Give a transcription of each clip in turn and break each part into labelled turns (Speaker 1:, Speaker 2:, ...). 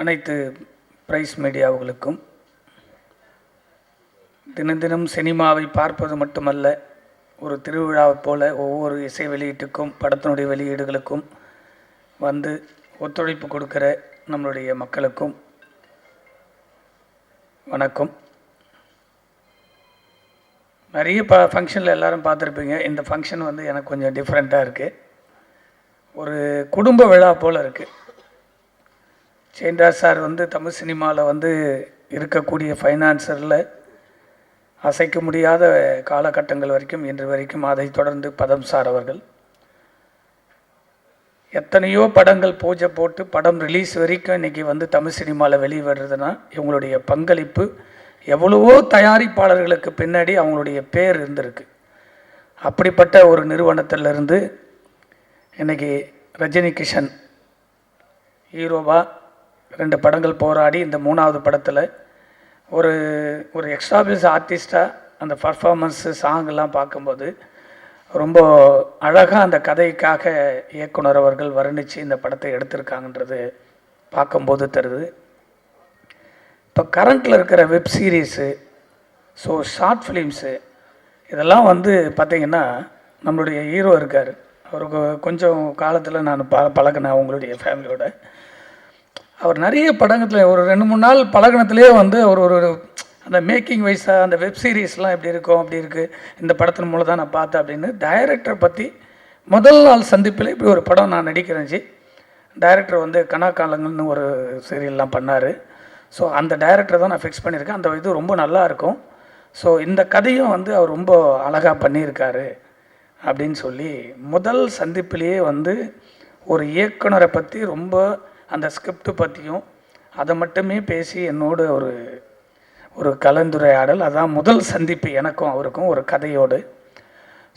Speaker 1: அனைத்து பிரைஸ் மீடியாவுகளுக்கும் தினம் தினம் சினிமாவை பார்ப்பது மட்டுமல்ல, ஒரு திருவிழாவைப் போல ஒவ்வொரு இசை வெளியீட்டுக்கும் படத்தினுடைய வெளியீடுகளுக்கும் வந்து ஒத்துழைப்பு கொடுக்கிற நம்மளுடைய மக்களுக்கும் வணக்கம். நிறைய ஃபங்க்ஷனில் எல்லோரும் பார்த்துருப்பீங்க. இந்த ஃபங்க்ஷன் வந்து எனக்கு கொஞ்சம் டிஃப்ரெண்ட்டாக இருக்குது. ஒரு குடும்ப விழா போல் இருக்குது. சேன்ராஜ் சார் வந்து தமிழ் சினிமாவில் வந்து இருக்கக்கூடிய ஃபைனான்சரில் அசைக்க முடியாத காலகட்டங்கள் வரைக்கும் இன்று வரைக்கும், அதை தொடர்ந்து பதம் சார் அவர்கள் எத்தனையோ படங்கள் பூஜை போட்டு படம் ரிலீஸ் வரைக்கும் இன்றைக்கி வந்து தமிழ் சினிமாவில் வெளிவருதுன்னா இவங்களுடைய பங்களிப்பு எவ்வளவோ தயாரிப்பாளர்களுக்கு பின்னாடி அவங்களுடைய பேர் இருந்திருக்கு. அப்படிப்பட்ட ஒரு நிறுவனத்திலிருந்து இன்றைக்கி ரஜினி கிஷன் ஹீரோவா 2 படங்கள் போராடி இந்த 3வது படத்தில் ஒரு ஒரு எக்ஸ்ட்ராபிள்ஸ் ஆர்டிஸ்டாக அந்த பர்ஃபார்மன்ஸு சாங்கெல்லாம் பார்க்கும்போது ரொம்ப அழகாக அந்த கதைக்காக இயக்குனர் அவர்கள் வர்ணித்து இந்த படத்தை எடுத்திருக்காங்கன்றது பார்க்கும்போது தருது. இப்போ கரண்ட்டில் இருக்கிற web series, so short films, இதெல்லாம் வந்து பார்த்திங்கன்னா நம்மளுடைய ஹீரோ இருக்கார். அவருக்கு கொஞ்சம் காலத்தில் நான் பழகினேன் அவங்களுடைய ஃபேமிலியோட. அவர் நிறைய படத்தில் ஒரு 2-3 நாள் பழகினத்துலேயே வந்து அவர் ஒரு அந்த மேக்கிங் வைஸாக அந்த வெப் சீரிஸ்லாம் எப்படி இருக்கும், அப்படி இருக்குது, இந்த படத்தின் மூலம் தான் நான் பார்த்தேன் அப்படின்னு டைரக்டரை பற்றி முதல் நாள் சந்திப்பில் இப்படி ஒரு படம் நான் நடிக்கிறேன்ச்சு. டைரக்டர் வந்து கனாக்காலங்கள்னு ஒரு சீரியல்லாம் பண்ணார். ஸோ அந்த டைரக்டரை தான் நான் ஃபிக்ஸ் பண்ணியிருக்கேன். அந்த இது ரொம்ப நல்லாயிருக்கும். ஸோ இந்த கதையும் வந்து அவர் ரொம்ப அழகாக பண்ணியிருக்காரு அப்படின்னு சொல்லி முதல் சந்திப்பிலேயே வந்து ஒரு இயக்குனரை பற்றி ரொம்ப அந்த ஸ்கிரிப்ட் பற்றியும் அதை மட்டுமே பேசி என்னோடு ஒரு கலந்துரையாடல். அதான் முதல் சந்திப்பு எனக்கும் அவருக்கும் ஒரு கதையோடு.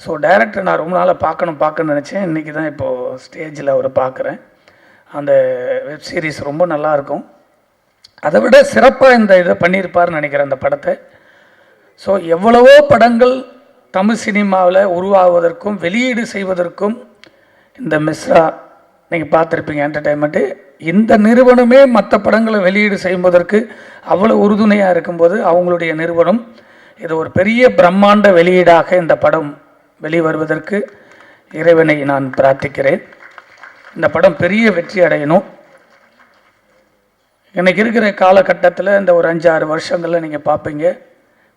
Speaker 1: ஸோ டைரக்டர் நான் ரொம்ப நாளாக பார்க்கணும்னு நினச்சேன். இன்றைக்கி தான் இப்போது ஸ்டேஜில் அவரை பார்க்குறேன். அந்த வெப் சீரிஸ் ரொம்ப நல்லாயிருக்கும். அதை விட சிறப்பாக இந்த இதை பண்ணியிருப்பார்னு நினைக்கிறேன் அந்த படத்தை. ஸோ எவ்வளவோ படங்கள் தமிழ் சினிமாவில் உருவாகுவதற்கும் வெளியீடு செய்வதற்கும் இந்த மிஸ்ரா நீங்கள் பார்த்துருப்பீங்க என்டர்டெயின்மெண்ட்டு. இந்த நிறுவனமே மற்ற படங்களை வெளியீடு செய்வதற்கு அவ்வளோ உறுதுணையாக இருக்கும்போது அவங்களுடைய நிறுவனம் இது ஒரு பெரிய பிரம்மாண்ட வெளியீடாக இந்த படம் வெளிவருவதற்கு இறைவனை நான் பிரார்த்திக்கிறேன். இந்த படம் பெரிய வெற்றி அடையணும். இன்றைக்கி இருக்கிற காலகட்டத்தில் இந்த ஒரு 5-6 வருஷங்களில் நீங்கள் பார்ப்பீங்க,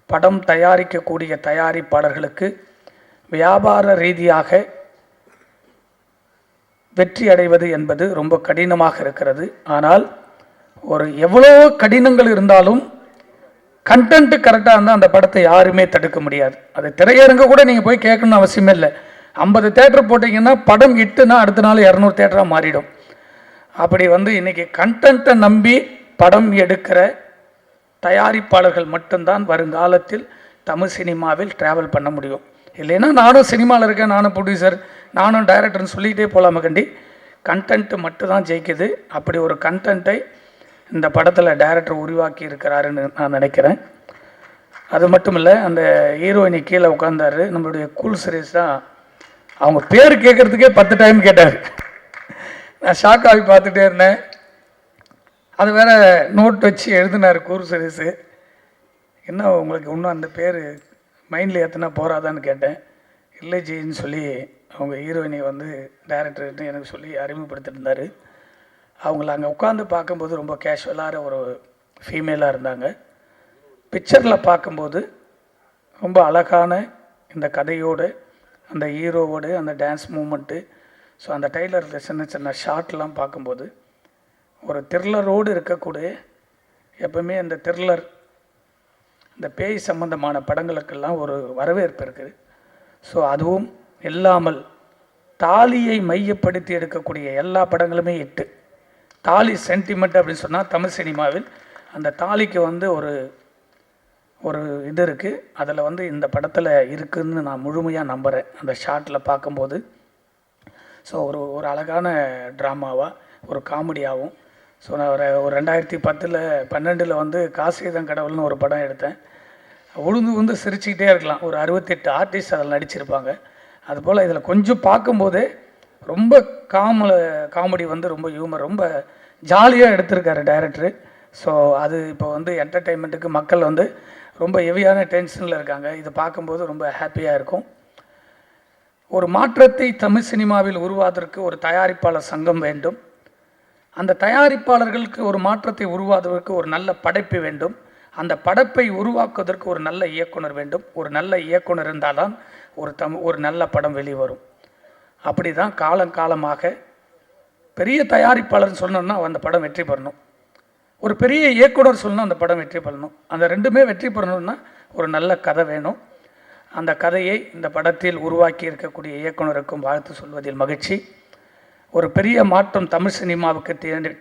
Speaker 1: படம் தயாரிக்கக்கூடிய தயாரிப்பாளர்களுக்கு வியாபார ரீதியாக வெற்றி அடைவது என்பது ரொம்ப கடினமாக இருக்கிறது. ஆனால் ஒரு எவ்வளோ கடினங்கள் இருந்தாலும் கண்டென்ட்டு கரெக்டாக இருந்தால் அந்த படத்தை யாருமே தடுக்க முடியாது. அது திரையரங்க கூட நீங்கள் போய் கேட்கணும்னு அவசியமே இல்லை. 50 தேட்டர் போட்டிங்கன்னா படம் இட்டுனா அடுத்த நாள் 200 தேட்டராக மாறிடும். அப்படி வந்து இன்றைக்கி கண்டென்ட்டை நம்பி படம் எடுக்கிற தயாரிப்பாளர்கள் மட்டும்தான் வருங்காலத்தில் தமிழ் சினிமாவில் ட்ராவல் பண்ண முடியும். இல்லைன்னா நானும் சினிமாவில் இருக்கேன், நானும் ப்ரொடியூசர், நானும் டைரக்டர்னு சொல்லிகிட்டே போகலாம கண்டி. கண்டென்ட்டு மட்டும்தான் ஜெயிக்குது. அப்படி ஒரு கண்டென்ட்டை இந்த படத்தில் டைரக்டர் உருவாக்கி இருக்கிறாருன்னு நான் நினைக்கிறேன். அது மட்டும் இல்லை, அந்த ஹீரோயினி கீழே உட்காந்தாரு. நம்மளுடைய கூல் சீரிஸ் தான். அவங்க பேர் கேட்குறதுக்கே 10 டைம் கேட்டார். நான் ஷாக் ஆகி பார்த்துட்டே இருந்தேன். அது வேறு நோட் வச்சு எழுதினார் கூல் சீரிஸு. என்ன உங்களுக்கு இன்னும் அந்த பேர் மைண்டில் ஏற்றினா போகாதான்னு கேட்டேன். இல்லை ஜின்னு சொல்லி அவங்க ஹீரோயினை வந்து டைரக்டர்கிட்ட எனக்கு சொல்லி அறிமுகப்படுத்திருந்தார். அவங்கள அங்கே உட்காந்து பார்க்கும்போது ரொம்ப கேஷுவலான ஒரு ஃபீமேலாக இருந்தாங்க. பிக்சரில் பார்க்கும்போது ரொம்ப அழகான இந்த கதையோடு அந்த ஹீரோவோடு அந்த டான்ஸ் மூமெண்ட்டு, ஸோ அந்த டைலரில் சின்ன சின்ன ஷார்ட்லாம் பார்க்கும்போது ஒரு த்ரில்லரோடு இருக்கக்கூடிய, எப்பவுமே அந்த த்ரில்லர் இந்த பேய் சம்பந்தமான படங்களுக்கெல்லாம் ஒரு வரவேற்பு இருக்குது. ஸோ அதுவும் இல்லாமல் தாலியை மையப்படுத்தி எடுக்கக்கூடிய எல்லா படங்களுமே 8 தாலி சென்டிமெண்ட் அப்படின்னு சொன்னால் தமிழ் சினிமாவில் அந்த தாலிக்கு வந்து ஒரு இது இருக்குது. அதில் வந்து இந்த படத்தில் இருக்குதுன்னு நான் முழுமையாக நம்புகிறேன் அந்த ஷார்ட்டில் பார்க்கும்போது. ஸோ ஒரு அழகான ட்ராமாவாக ஒரு காமெடியாகவும். ஸோ நான் ஒரு 2010-12 வந்து காசிதம் கடவுள்னு ஒரு படம் எடுத்தேன். உழுந்து சிரிச்சுக்கிட்டே இருக்கலாம். ஒரு 68 ஆர்டிஸ்ட் அதில் நடிச்சிருப்பாங்க. அதுபோல் இதில் கொஞ்சம் பார்க்கும்போதே ரொம்ப காமெடி வந்து ரொம்ப ஹியூமர், ரொம்ப ஜாலியாக எடுத்திருக்காரு டைரக்டரு. ஸோ அது இப்போ வந்து என்டர்டெயின்மெண்ட்டுக்கு மக்கள் வந்து ரொம்ப ஹெவியான டென்ஷனில் இருக்காங்க. இது பார்க்கும்போது ரொம்ப ஹாப்பியாக இருக்கும். ஒரு மாற்றத்தை தமிழ் சினிமாவில் உருவாவதற்கு ஒரு தயாரிப்பாளர் சங்கம் வேண்டும். அந்த தயாரிப்பாளர்களுக்கு ஒரு மாற்றத்தை உருவாவதற்கு ஒரு நல்ல படைப்பு வேண்டும். அந்த படைப்பை உருவாக்குவதற்கு ஒரு நல்ல இயக்குனர் வேண்டும். ஒரு நல்ல இயக்குனர் இருந்தால் தான் ஒரு நல்ல படம் வெளிவரும். அப்படி தான் காலங்காலமாக பெரிய தயாரிப்பாளர்னு சொன்னோன்னா அந்த படம் வெற்றி பெறணும். ஒரு பெரிய இயக்குனர் சொல்லணும் அந்த படம் வெற்றி பெறணும். அந்த ரெண்டுமே வெற்றி பெறணும்னா ஒரு நல்ல கதை வேணும். அந்த கதையை இந்த படத்தில் உருவாக்கி இருக்கக்கூடிய இயக்குனருக்கும் வாழ்த்து சொல்வதில் மகிழ்ச்சி. ஒரு பெரிய மாற்றம் தமிழ் சினிமாவுக்கு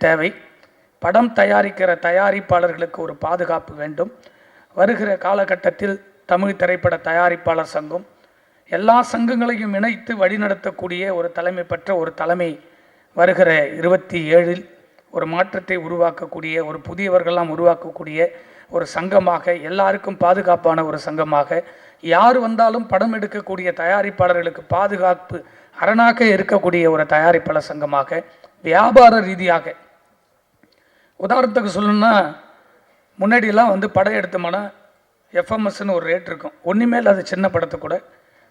Speaker 1: தேவை. படம் தயாரிக்கிற தயாரிப்பாளர்களுக்கு ஒரு பாதுகாப்பு வேண்டும். வருகிற காலகட்டத்தில் தமிழ் திரைப்பட தயாரிப்பாளர் சங்கம் எல்லா சங்கங்களையும் இணைத்து வழிநடத்தக்கூடிய ஒரு தலைமை பெற்ற ஒரு தலைமை வருகிற 27 ஒரு மாற்றத்தை உருவாக்கக்கூடிய, ஒரு புதியவர்களெல்லாம் உருவாக்கக்கூடிய ஒரு சங்கமாக, எல்லாருக்கும் பாதுகாப்பான ஒரு சங்கமாக, யார் வந்தாலும் படம் எடுக்கக்கூடிய தயாரிப்பாளர்களுக்கு பாதுகாப்பு அரணாக இருக்கக்கூடிய ஒரு தயாரிப்பாளர் சங்கமாக, வியாபார ரீதியாக. உதாரணத்துக்கு சொல்லணும்னா, முன்னாடியெல்லாம் வந்து படம் எடுத்தோம்னா எஃப்எம்எஸ்ன்னு ஒரு ரேட் இருக்கும். ஒன்றுமே இல்லாத சின்ன படத்தை கூட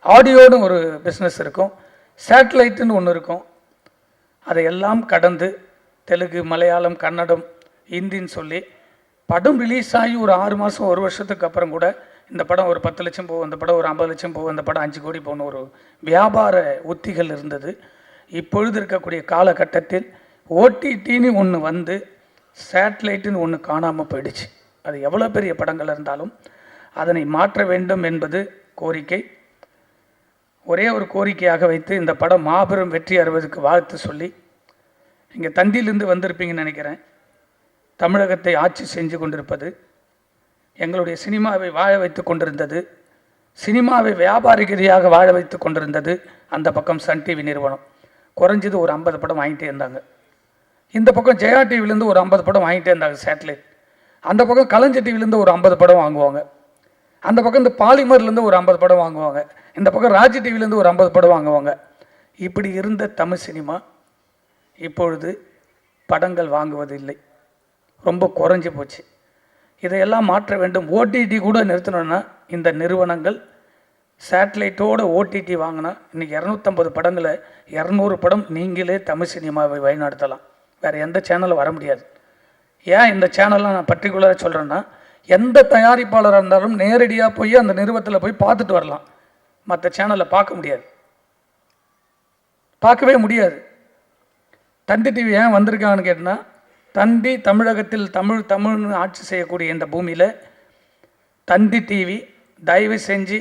Speaker 1: ஆடியோன்னு ஒரு பிஸ்னஸ் இருக்கும், சேட்டலைட்டுன்னு ஒன்று இருக்கும். அதையெல்லாம் கடந்து தெலுங்கு, மலையாளம், கன்னடம், ஹிந்தின்னு சொல்லி படம் ரிலீஸ் ஆகி ஒரு 6 மாதம் 1 வருஷத்துக்கு அப்புறம் கூட இந்த படம் ஒரு 10 லட்சம் போகும், இந்த படம் ஒரு 50 லட்சம் போகும், இந்த படம் 5 கோடி போகணும் ஒரு வியாபார உத்திகள் இருந்தது. இப்பொழுது இருக்கக்கூடிய காலகட்டத்தில் ஓடிடின்னு ஒன்று வந்து சேட்டலைட்டுன்னு ஒன்று காணாமல் போயிடுச்சு. அது எவ்வளோ பெரிய படங்கள் இருந்தாலும் அதனை மாற்ற வேண்டும் என்பது கோரிக்கை. ஒரே ஒரு கோரிக்கையாக வைத்து இந்த படம் மாபெரும் வெற்றி அறுவதற்கு வாழ்த்து சொல்லி, இங்கே தந்தியிலிருந்து வந்திருப்பீங்கன்னு நினைக்கிறேன். தமிழகத்தை ஆட்சி செஞ்சு கொண்டிருப்பது, எங்களுடைய சினிமாவை வாழ வைத்து கொண்டிருந்தது, சினிமாவை வியாபாரிகரியாக வாழ வைத்து கொண்டிருந்தது அந்த பக்கம் சன் டிவி நிறுவனம். குறைஞ்சது ஒரு 50 படம் வாங்கிட்டே இருந்தாங்க. இந்த பக்கம் ஜெயா டிவிலேருந்து ஒரு 50 படம் வாங்கிட்டே இருந்தாங்க சேட்டலைட். அந்த பக்கம் கலைஞர் டிவிலேருந்து ஒரு 50 படம் வாங்குவாங்க. அந்த பக்கம் இந்த பாலிமர்லேருந்து ஒரு 50 படம் வாங்குவாங்க. இந்த பக்கம் ராஜ் டிவிலேருந்து ஒரு 50 படம் வாங்குவாங்க. இப்படி இருந்த தமிழ் சினிமா இப்பொழுது படங்கள் வாங்குவதில்லை, ரொம்ப குறைஞ்சி போச்சு. இதையெல்லாம் மாற்ற வேண்டும். ஓடிடி கூட நிறுத்தணும்னா இந்த நிறுவனங்கள் சேட்டலைட்டோடு ஓடிடி வாங்கினா இன்றைக்கி 250 படங்களை 200 படம் நீங்களே தமிழ் சினிமாவை வழிநடத்தலாம். வேறு எந்த சேனலும் வர முடியாது. ஏன் இந்த சேனல்லாம் நான் பர்டிகுலராக சொல்கிறேன்னா, எந்த தயாரிப்பாளராக இருந்தாலும் நேரடியாக போய் அந்த நிறுவனத்தில் போய் பார்த்துட்டு வரலாம். மற்ற சேனலில் பார்க்க முடியாது, பார்க்கவே முடியாது. தந்தி டிவி ஏன் வந்திருக்காங்கன்னு கேட்டால், தந்தி தமிழகத்தில் தமிழ்னு ஆட்சி செய்யக்கூடிய இந்த பூமியில் தந்தி டிவி தயவு செஞ்சு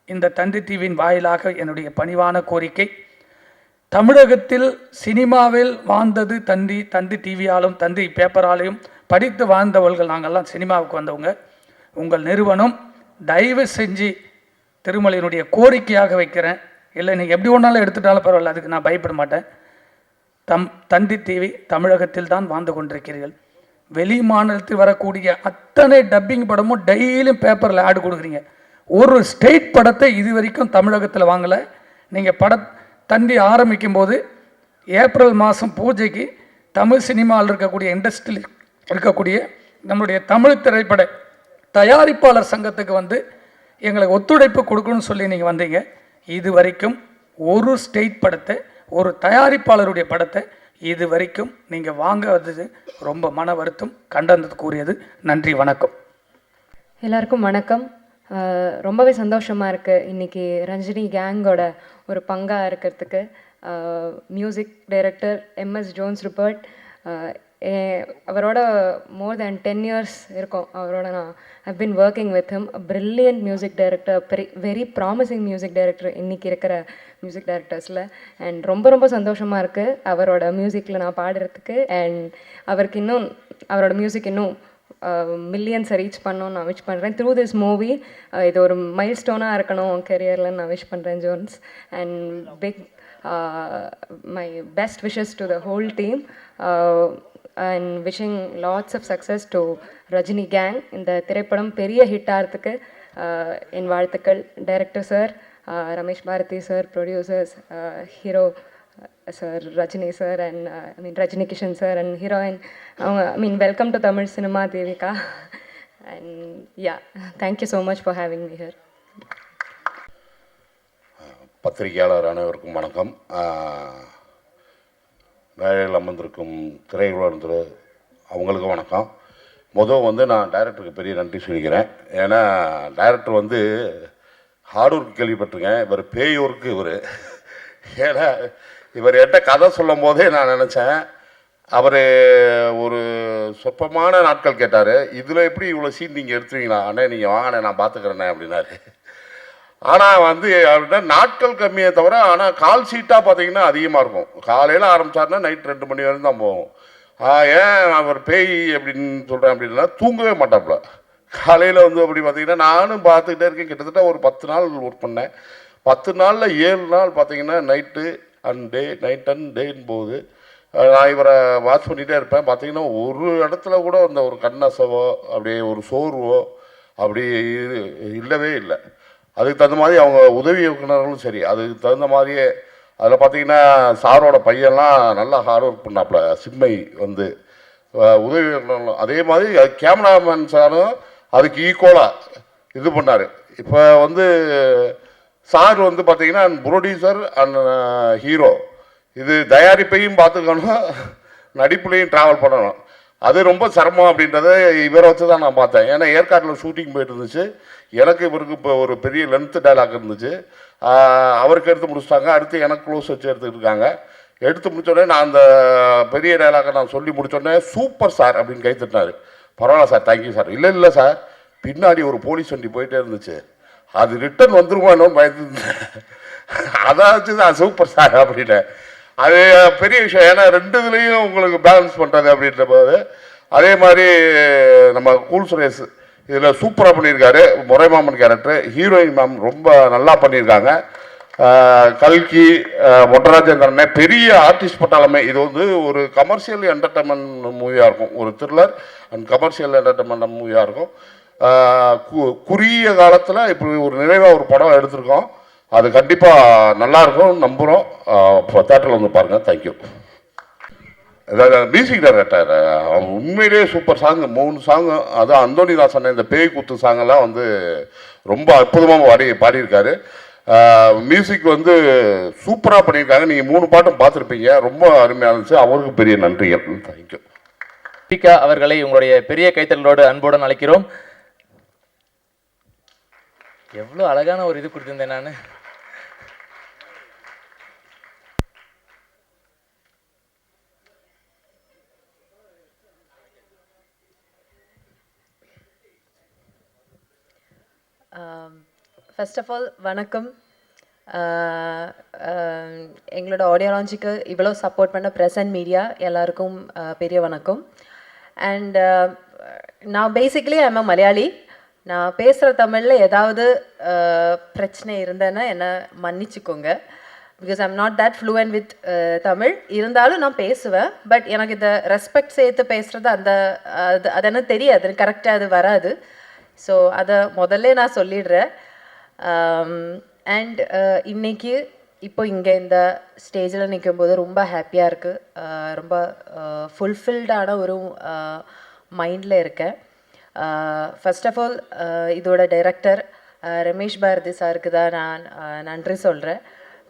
Speaker 1: இந்த தந்தி டிவியின் வாயிலாக என்னுடைய பணிவான கோரிக்கை, தமிழகத்தில் சினிமாவில் வாழ்ந்தது தந்தி டிவியாலும் தந்தி பேப்பராலையும் படித்து வாழ்ந்தவர்கள் நாங்கள்லாம் சினிமாவுக்கு வந்தவங்க. உங்கள் நிறுவனம் தயவு செஞ்சு திருமலையினுடைய கோரிக்கையாக வைக்கிறேன். இல்லை நீங்கள் எப்படி ஒன்றாலும் எடுத்துட்டாலும் பரவாயில்ல, அதுக்கு நான் பயப்பட மாட்டேன். தந்தி டிவி தமிழகத்தில் தான் வாழ்ந்து கொண்டிருக்கிறீர்கள். வெளி மாநிலத்தில் வரக்கூடிய அத்தனை டப்பிங் படமும் டெய்லியும் பேப்பரில் ஆடு கொடுக்குறீங்க. ஒரு ஸ்டேட் படத்தை இது வரைக்கும் தமிழகத்தில் வாங்கலை. நீங்கள் தந்தி ஆரம்பிக்கும் போது ஏப்ரல் மாதம் பூஜைக்கு தமிழ் சினிமாவில் இருக்கக்கூடிய இண்டஸ்ட்ரியில் இருக்கக்கூடிய நம்முடைய தமிழ் திரைப்பட தயாரிப்பாளர் சங்கத்துக்கு வந்து எங்களுக்கு ஒத்துழைப்பு கொடுக்கணும்னு சொல்லி நீங்கள் வந்தீங்க. இது வரைக்கும் ஒரு ஸ்டேட் படத்தை, ஒரு தயாரிப்பாளருடைய படத்தை இது வரைக்கும் நீங்கள் வாங்காதது ரொம்ப மன வருத்தம், கண்டனத்துக்குரியது. நன்றி, வணக்கம்.
Speaker 2: எல்லாருக்கும் வணக்கம். ரொம்பவே சந்தோஷமாக இருக்குது இன்றைக்கி ரஞ்சினி கேங்கோட ஒரு பங்காக இருக்கிறதுக்கு. Music director MS Jones Rupert, அவரோட மோர் தேன் 10 years இருக்கும். அவரோட I've been working with him. A brilliant music director, very promising music director இன்றைக்கி இருக்கிற மியூசிக் டைரக்டர்ஸில். அண்ட் ரொம்ப சந்தோஷமாக இருக்குது அவரோட மியூசிக்கில் நான் பாடுறதுக்கு. அண்ட் அவருக்கு இன்னும் அவரோட மியூசிக் இன்னும் மில்லியன்ஸை ரீச் பண்ணணும்னு நான் விஷ் பண்ணுறேன். த்ரூ திஸ் மூவி இது ஒரு மைல் ஸ்டோனாக இருக்கணும் கெரியரில் நான் விஷ் பண்ணுறேன் Jones. And big my best wishes to the whole team and wishing lots of success to Rajini gang. இந்த திரைப்படம் பெரிய ஹிட் ஆகிறதுக்கு என் வாழ்த்துக்கள். Director sir, Ramesh Bharathi sir, producers, hero sir, Rajini sir and Rajini Kishan sir and heroine அவங்க welcome to Tamil cinema Devika and yeah thank you so much for having me here.
Speaker 3: பத்திரிகையாளர் அனைவருக்கும் வணக்கம். வேலையில் அமர்ந்திருக்கும் திரையுலகிற அவங்களுக்கும் வணக்கம். முதல் நான் டைரக்டருக்கு பெரிய நன்றி சொல்லிக்கிறேன். ஏன்னா டைரக்டர் ஹார்ட் ஒர்க் கேள்விப்பட்டிருக்கேன், இவர் பேய் ஒர்க்கு இவர். ஏன்னா இவர் என்கிட்ட கதை சொல்லும் போதே நான் நினச்சேன், அவர் ஒரு சொற்பமான நாட்கள் கேட்டார், இதில் எப்படி இவ்வளோ சீன் நீங்கள் எடுத்துவீங்களா அண்ணே, நீங்கள் வாங்கண்ணே நான் பார்த்துக்கிறேண்ணே அப்படின்னாரு. ஆனால் அப்படின்னா நாட்கள் கம்மியே தவிர, ஆனால் கால் சீட்டாக பார்த்தீங்கன்னா அதிகமாக இருக்கும். காலையில் ஆரம்பித்தாருன்னா நைட் 2 மணி வரைக்கும் தான் போகும். ஏன் அவர் பேய் அப்படின்னு சொல்கிறேன் அப்படின்னா, தூங்கவே மாட்டாப்புல. காலையில் அப்படி பார்த்தீங்கன்னா நானும் பார்த்துக்கிட்டே இருக்கேன். கிட்டத்தட்ட ஒரு 10 நாள் ஒர்க் பண்ணேன். 10 நாளில் 7 நாள் பார்த்தீங்கன்னா night and day, night and டேன்னு போகுது. நான் இவரை வாட்ச் பண்ணிகிட்டே இருப்பேன். பார்த்தீங்கன்னா ஒரு இடத்துல கூட ஒரு கண்ணசவோ அப்படியே ஒரு சோர்வோ அப்படி இல்லவே இல்லை. அதுக்கு தகுந்த மாதிரி அவங்க உதவி இயக்குனர்களும் சரி, அதுக்கு தகுந்த மாதிரியே அதில் பார்த்தீங்கன்னா சாரோட பையன்லாம் நல்லா ஹார்ட் ஒர்க் பண்ணாப்புல. சிம்மை உதவி இயக்குனர்களும் அதே மாதிரி கேமராமேன் சாரும் அதுக்கு ஈக்குவலாக இது பண்ணார். இப்போ சார் பார்த்தீங்கன்னா ப்ரொடியூசர் அண்ட் ஹீரோ, இது தயாரிப்பையும் பார்த்துக்கணும், நடிப்புலையும் ட்ராவல் பண்ணணும். அது ரொம்ப சிரமம் அப்படின்றத இவரை வச்சு தான் நான் பார்த்தேன். ஏன்னா ஏற்காட்டில் ஷூட்டிங் போயிட்டு இருந்துச்சு. எனக்கு இவருக்கு இப்போ ஒரு பெரிய லென்த்து டைலாக் இருந்துச்சு. அவருக்கு எடுத்து முடிச்சிட்டாங்க. அடுத்து எனக்கு க்ளோஸ் வச்சு எடுத்துக்கிட்டு இருக்காங்க. எடுத்து முடித்தோடனே நான் அந்த பெரிய டைலாக்கை நான் சொல்லி முடித்தோடனே சூப்பர் சார் அப்படின்னு கை தட்டினார். பரவாயில்ல சார், தேங்க்யூ சார். இல்லை சார், பின்னாடி ஒரு போலீஸ் வண்டி போயிட்டே இருந்துச்சு, அது ரிட்டர்ன் வந்துருமானோன்னு பயந்துருந்தேன். அதான் வச்சு தான் சூப்பர் சார் அப்படின்ட்டேன். அது பெரிய விஷயம். ஏன்னா 2 இதுலேயும் உங்களுக்கு பேலன்ஸ் பண்ணுறது அப்படின்ற போது. அதே மாதிரி நம்ம கூல் சுரேஷ் இதில் சூப்பராக பண்ணியிருக்காரு. முறைமாமன் கேரக்டர், ஹீரோயின் மேம் ரொம்ப நல்லா பண்ணியிருக்காங்க. கல்கி, மொட்டராஜேந்திரனே பெரிய ஆர்டிஸ்ட் பட்டாலுமே இது ஒரு கமர்ஷியல் என்டர்டைன்மெண்ட் மூவியாக இருக்கும். ஒரு த்ரில்லர் அண்ட் கமர்ஷியல் என்டர்டைன்மெண்ட் மூவியாக இருக்கும். குறுகிய காலத்தில் இப்படி ஒரு நிறைவாக ஒரு படம் எடுத்திருக்கோம். அது கண்டிப்பாக நல்லாயிருக்கும் நம்புகிறோம். இப்போ தேட்டரில் பாருங்கள். தேங்க்யூ. மியூசிக் டைரக்டர் அவங்க உண்மையிலேயே சூப்பர் சாங், 3 சாங்கு. அதான் அந்தோனிதாசன் இந்த பேய் குத்து சாங்கெல்லாம் ரொம்ப அற்புதமாக பாடியிருக்காரு. மியூசிக் சூப்பராக பண்ணியிருக்காங்க. நீங்கள் 3 பாட்டும் பார்த்துருப்பீங்க, ரொம்ப அருமையாக இருந்துச்சு. அவருக்கு பெரிய நன்றிகள். தேங்க்யூ.
Speaker 4: தீபிகா அவர்களை உங்களுடைய பெரிய கைத்தறலோடு அன்புடன் அழைக்கிறோம். எவ்வளோ அழகான ஒரு இது கொடுத்துருந்தேன் நான்.
Speaker 5: ஃபர்ஸ்ட் ஆஃப் ஆல் வணக்கம். எங்களோட ஆடியோ லான்ச்சுக்கு இவ்வளோ சப்போர்ட் பண்ண ப்ரெஸ் அண்ட் மீடியா எல்லாருக்கும் பெரிய வணக்கம். அண்ட் நான் பேசிக்கலி ஐம் அ மலையாளி. நான் பேசுகிற தமிழில் ஏதாவது பிரச்சனை இருந்தேன்னா என்னை மன்னிச்சுக்கோங்க. Because I'm not that fluent with Tamil. இருந்தாலும் நான் பேசுவேன். பட் எனக்கு இதை ரெஸ்பெக்ட் சேர்த்து பேசுகிறது அது எனக்கு தெரியாது, கரெக்டாக அது வராது. ஸோ அதை முதல்ல நான் சொல்லிடுறேன். அண்ட் இன்னைக்கு இப்போ இங்கே இந்த ஸ்டேஜில் நிற்கும்போது ரொம்ப ஹாப்பியாக இருக்குது. ரொம்ப ஃபுல்ஃபில்டான ஒரு மைண்டில் இருக்கேன். ஃபர்ஸ்ட் ஆஃப் ஆல் இதோட டைரக்டர் ரமேஷ் பாரதி சாருக்கு தான் நான் நன்றி சொல்கிறேன்.